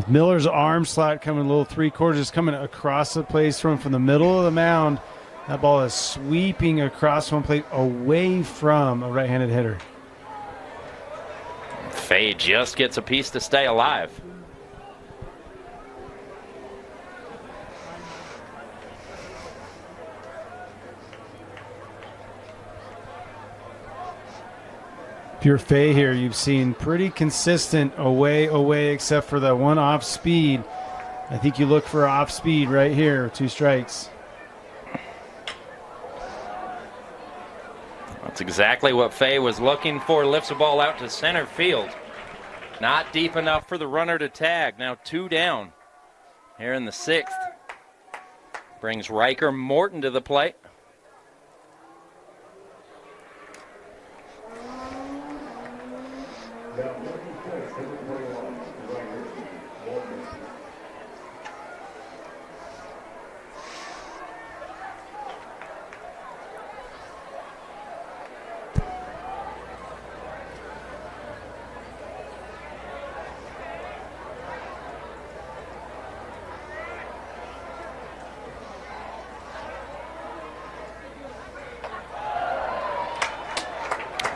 Miller's arm slot coming a little three-quarters, coming across the place from the middle of the mound. That ball is sweeping across one plate away from a right-handed hitter. Fay just gets a piece to stay alive. If you're Fay here, you've seen pretty consistent away, except for the one off speed. I think you look for off speed right here, 2 strikes. That's exactly what Fay was looking for. Lifts the ball out to center field. Not deep enough for the runner to tag. Now 2 down here in the 6th. Brings Riker Morton to the plate.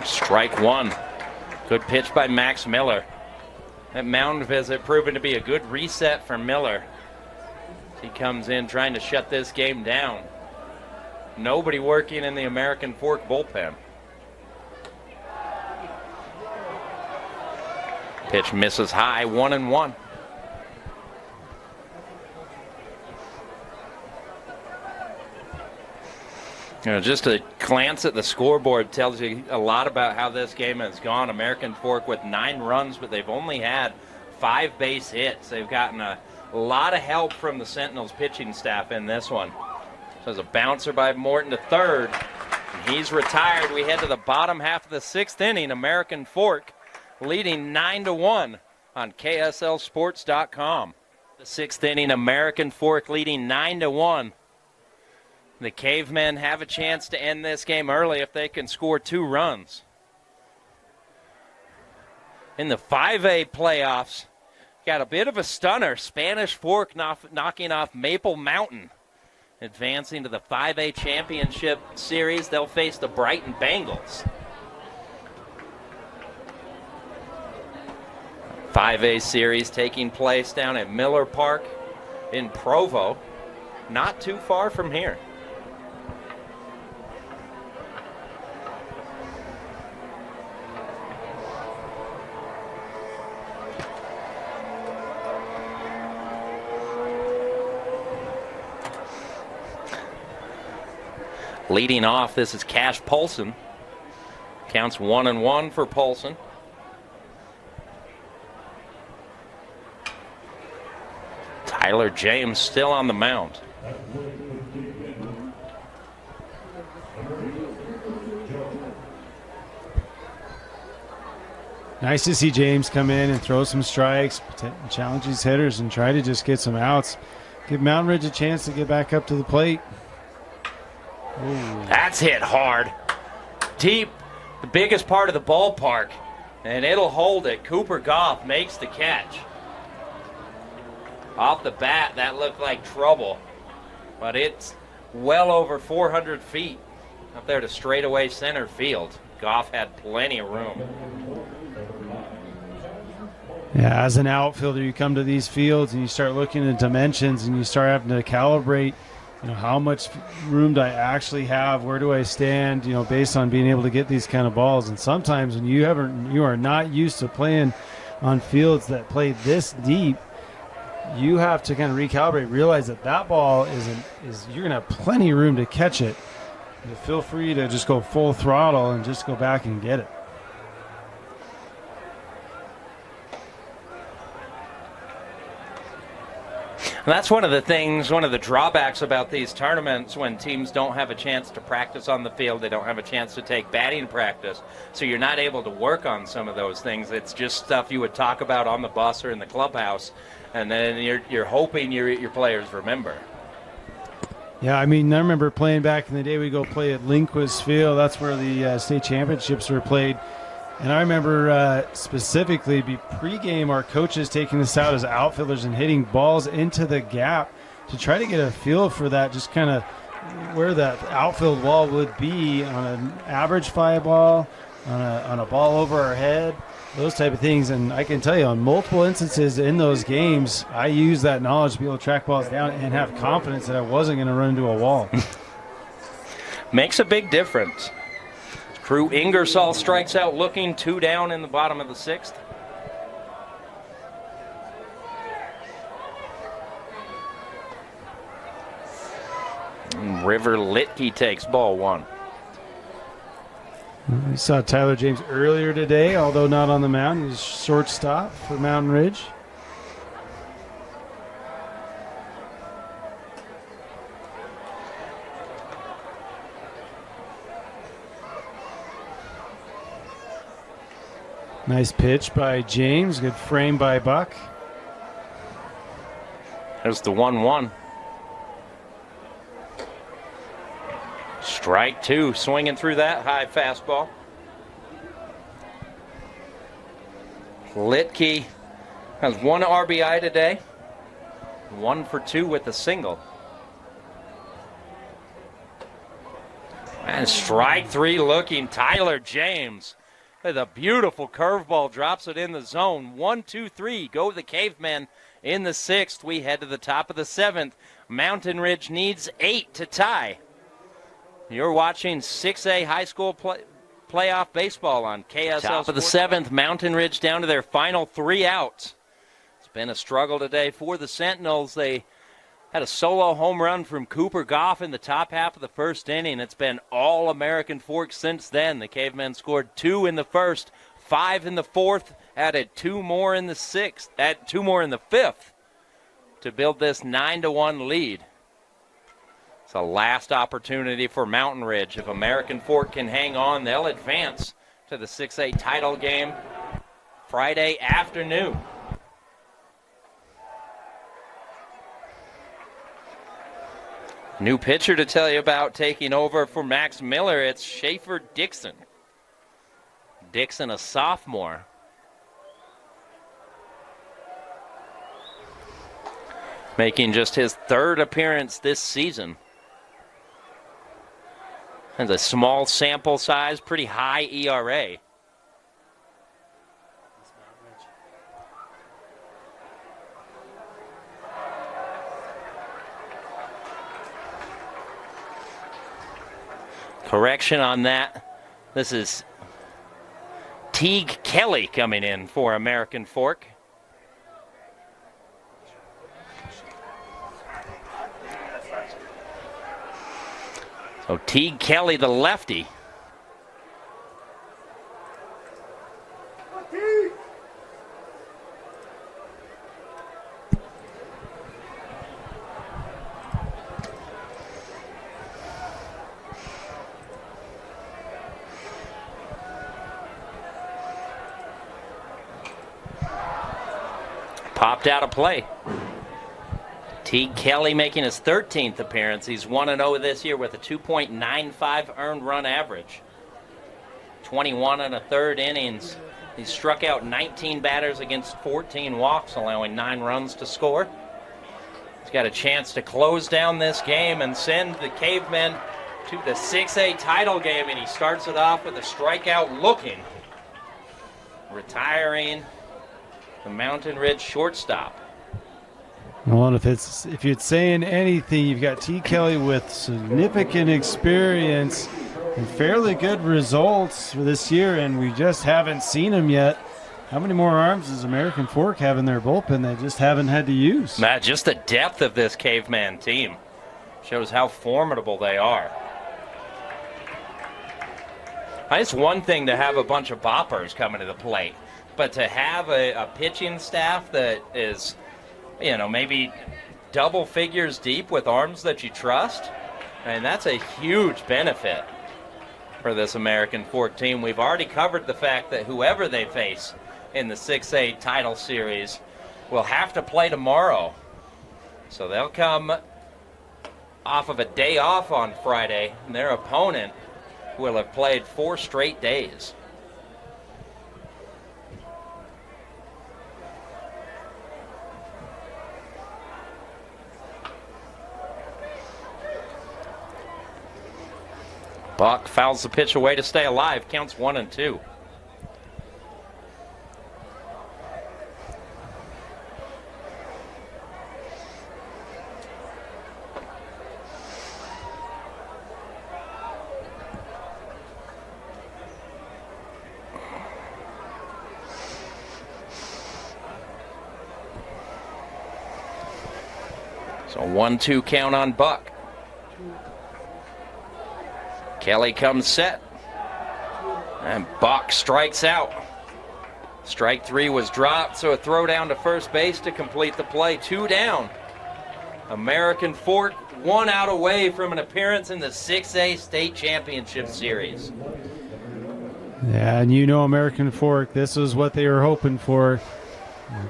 Strike 1. Good pitch by Max Miller. That mound visit proven to be a good reset for Miller. He comes in trying to shut this game down. Nobody working in the American Fork bullpen. Pitch misses high, 1-1. You know, just a glance at the scoreboard tells you a lot about how this game has gone. American Fork with 9 runs, but they've only had 5 base hits. They've gotten a lot of help from the Sentinels pitching staff in this one. So there's a bouncer by Morton to third, and he's retired. We head to the bottom half of the 6th inning. American Fork leading 9-1 on KSLSports.com. The 6th inning, American Fork leading 9-1. The Cavemen have a chance to end this game early if they can score 2 runs. In the 5A playoffs, got a bit of a stunner. Spanish Fork knocking off Maple Mountain. Advancing to the 5A championship series, they'll face the Brighton Bengals. 5A series taking place down at Miller Park in Provo, not too far from here. Leading off, this is Cash Polson. Counts 1-1 for Polson. Tyler James still on the mound. Nice to see James come in and throw some strikes, challenge these hitters, and try to just get some outs. Give Mountain Ridge a chance to get back up to the plate. Ooh. That's hit hard. Deep, the biggest part of the ballpark, and it'll hold it. Cooper Goff makes the catch. Off the bat, that looked like trouble, but it's well over 400 feet up there to straightaway center field. Goff had plenty of room. Yeah, as an outfielder, you come to these fields and you start looking at dimensions and you start having to calibrate, you know, how much room do I actually have? Where do I stand? You know, based on being able to get these kind of balls. And sometimes when you are not used to playing on fields that play this deep, you have to kind of recalibrate, realize that that ball is you're gonna have plenty of room to catch it. You feel free to just go full throttle and just go back and get it. That's one of the things, one of the drawbacks about these tournaments when teams don't have a chance to practice on the field, they don't have a chance to take batting practice, so you're not able to work on some of those things. It's just stuff you would talk about on the bus or in the clubhouse, and then you're hoping your players remember. Yeah, I mean, I remember playing back in the day, we'd go play at Lindquist Field. That's where the state championships were played. And I remember specifically pregame, our coaches taking us out as outfielders and hitting balls into the gap to try to get a feel for that, just kind of where that outfield wall would be on an average fly ball, on a ball over our head, those type of things. And I can tell you on multiple instances in those games, I used that knowledge to be able to track balls down and have confidence that I wasn't going to run into a wall. Makes a big difference. Crew Ingersoll strikes out looking, 2 down in the bottom of the 6th. And River Litke takes ball 1. We saw Tyler James earlier today, although not on the mound. He's shortstop for Mountain Ridge. Nice pitch by James. Good frame by Buck. There's the 1-1. Strike 2, swinging through that high fastball. Litke has 1 RBI today. 1 for 2 with a single. And strike 3 looking, Tyler James. With a beautiful curveball, drops it in the zone. 1, 2, 3, go the Cavemen in the 6th. We head to the top of the 7th. Mountain Ridge needs 8 to tie. You're watching 6A high school playoff baseball on KSL. Top of the 7th, Mountain Ridge down to their final 3 outs. It's been a struggle today for the Sentinels. They had a solo home run from Cooper Goff in the top half of the 1st inning. It's been all American Fork since then. The Cavemen scored 2 in the 1st, 5 in the 4th, added 2 more in the 6th, add 2 more in the 5th to build this 9-1 lead. It's a last opportunity for Mountain Ridge. If American Fork can hang on, they'll advance to the 6A title game Friday afternoon. New pitcher to tell you about taking over for Max Miller. It's Schaefer Dixon. Dixon, a sophomore. Making just his 3rd appearance this season. Has a small sample size, pretty high ERA. Correction on that. This is Teague Kelly coming in for American Fork. So Teague Kelly, the lefty. Popped out of play. Teague Kelly making his 13th appearance. He's 1-0 this year with a 2.95 earned run average. 21 1/3 innings. He struck out 19 batters against 14 walks, allowing 9 runs to score. He's got a chance to close down this game and send the Cavemen to the 6A title game, and he starts it off with a strikeout looking. Retiring the Mountain Ridge shortstop. Well, and if you're saying anything, you've got T. Kelly with significant experience and fairly good results for this year, and we just haven't seen him yet. How many more arms does American Fork have in their bullpen they just haven't had to use? Matt, just the depth of this Caveman team shows how formidable they are. It's one thing to have a bunch of boppers coming to the plate, but to have a pitching staff that is, maybe double figures deep with arms that you trust, and that's a huge benefit for this American Fork team. We've already covered the fact that whoever they face in the 6A title series will have to play tomorrow. So they'll come off of a day off on Friday, and their opponent will have played 4 straight days. Buck fouls the pitch away to stay alive. Counts 1-2. So 1-2 count on Buck. Kelly comes set, and Buck strikes out. Strike 3 was dropped, so a throw down to first base to complete the play. 2 down. American Fork 1 out away from an appearance in the 6A State Championship Series. Yeah, and you know American Fork, this is what they were hoping for.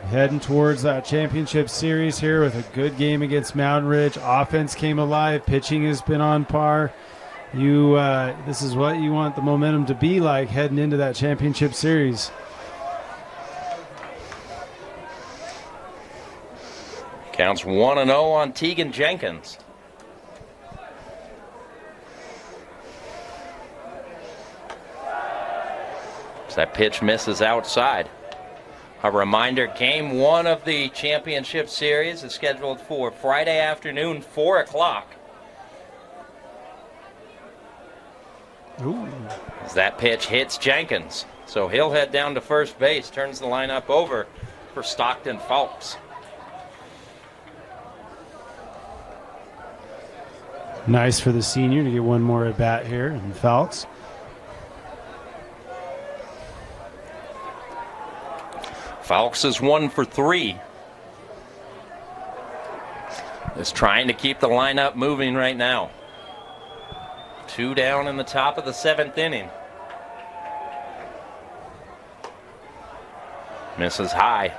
Heading towards that championship series here with a good game against Mountain Ridge. Offense came alive. Pitching has been on par. This is what you want the momentum to be like heading into that championship series. Counts 1-0 on Tegan Jenkins. As that pitch misses outside. A reminder, game 1 of the championship series is scheduled for Friday afternoon, 4 o'clock. Ooh. As that pitch hits Jenkins. So he'll head down to first base, turns the lineup over for Stockton Falks. Nice for the senior to get one more at bat here in Falks. Falks is 1 for 3. Is trying to keep the lineup moving right now. 2 down in the top of the 7th inning. Misses high.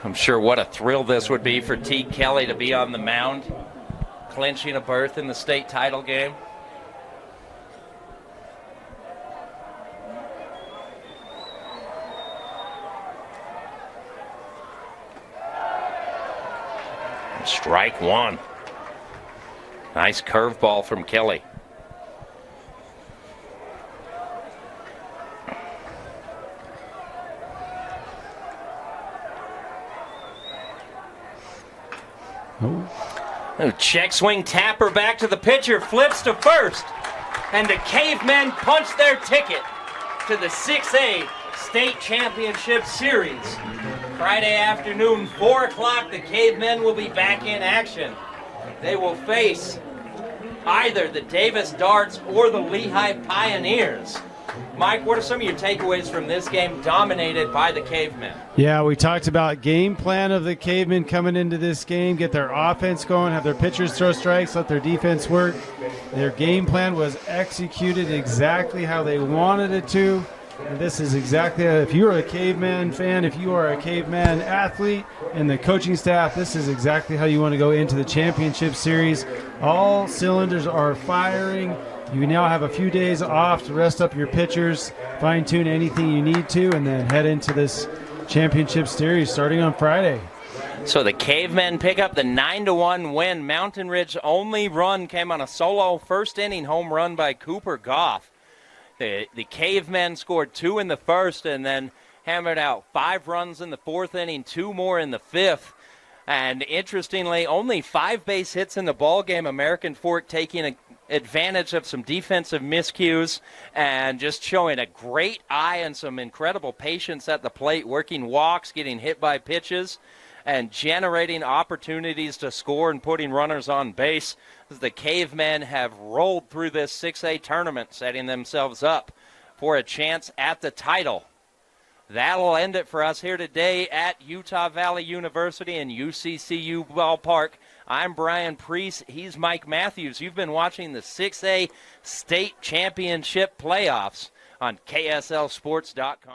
I'm sure what a thrill this would be for Teague Kelly to be on the mound, clinching a berth in the state title game. Strike 1. Nice curveball from Kelly. Check swing tapper back to the pitcher, flips to first, and the Cavemen punch their ticket to the 6A State Championship Series. Friday afternoon, 4 o'clock, the Cavemen will be back in action. They will face either the Davis Darts or the Lehigh Pioneers. Mike, what are some of your takeaways from this game dominated by the Cavemen? Yeah, we talked about game plan of the Cavemen coming into this game, get their offense going, have their pitchers throw strikes, let their defense work. Their game plan was executed exactly how they wanted it to. And this is exactly, if you're a Caveman fan, if you are a Caveman athlete and the coaching staff, this is exactly how you want to go into the championship series. All cylinders are firing. You now have a few days off to rest up your pitchers, fine-tune anything you need to, and then head into this championship series starting on Friday. So the Cavemen pick up the 9-1 win. Mountain Ridge only run came on a solo first-inning home run by Cooper Goff. The Cavemen scored 2 in the first and then hammered out 5 runs in the 4th inning, 2 more in the 5th. And interestingly, only 5 base hits in the ballgame. American Fork taking advantage of some defensive miscues and just showing a great eye and some incredible patience at the plate, working walks, getting hit by pitches, and generating opportunities to score and putting runners on base. The Cavemen have rolled through this 6A tournament, setting themselves up for a chance at the title. That'll end it for us here today at Utah Valley University and UCCU Ballpark. I'm Brian Priest. He's Mike Matthews. You've been watching the 6A State Championship Playoffs on KSLSports.com.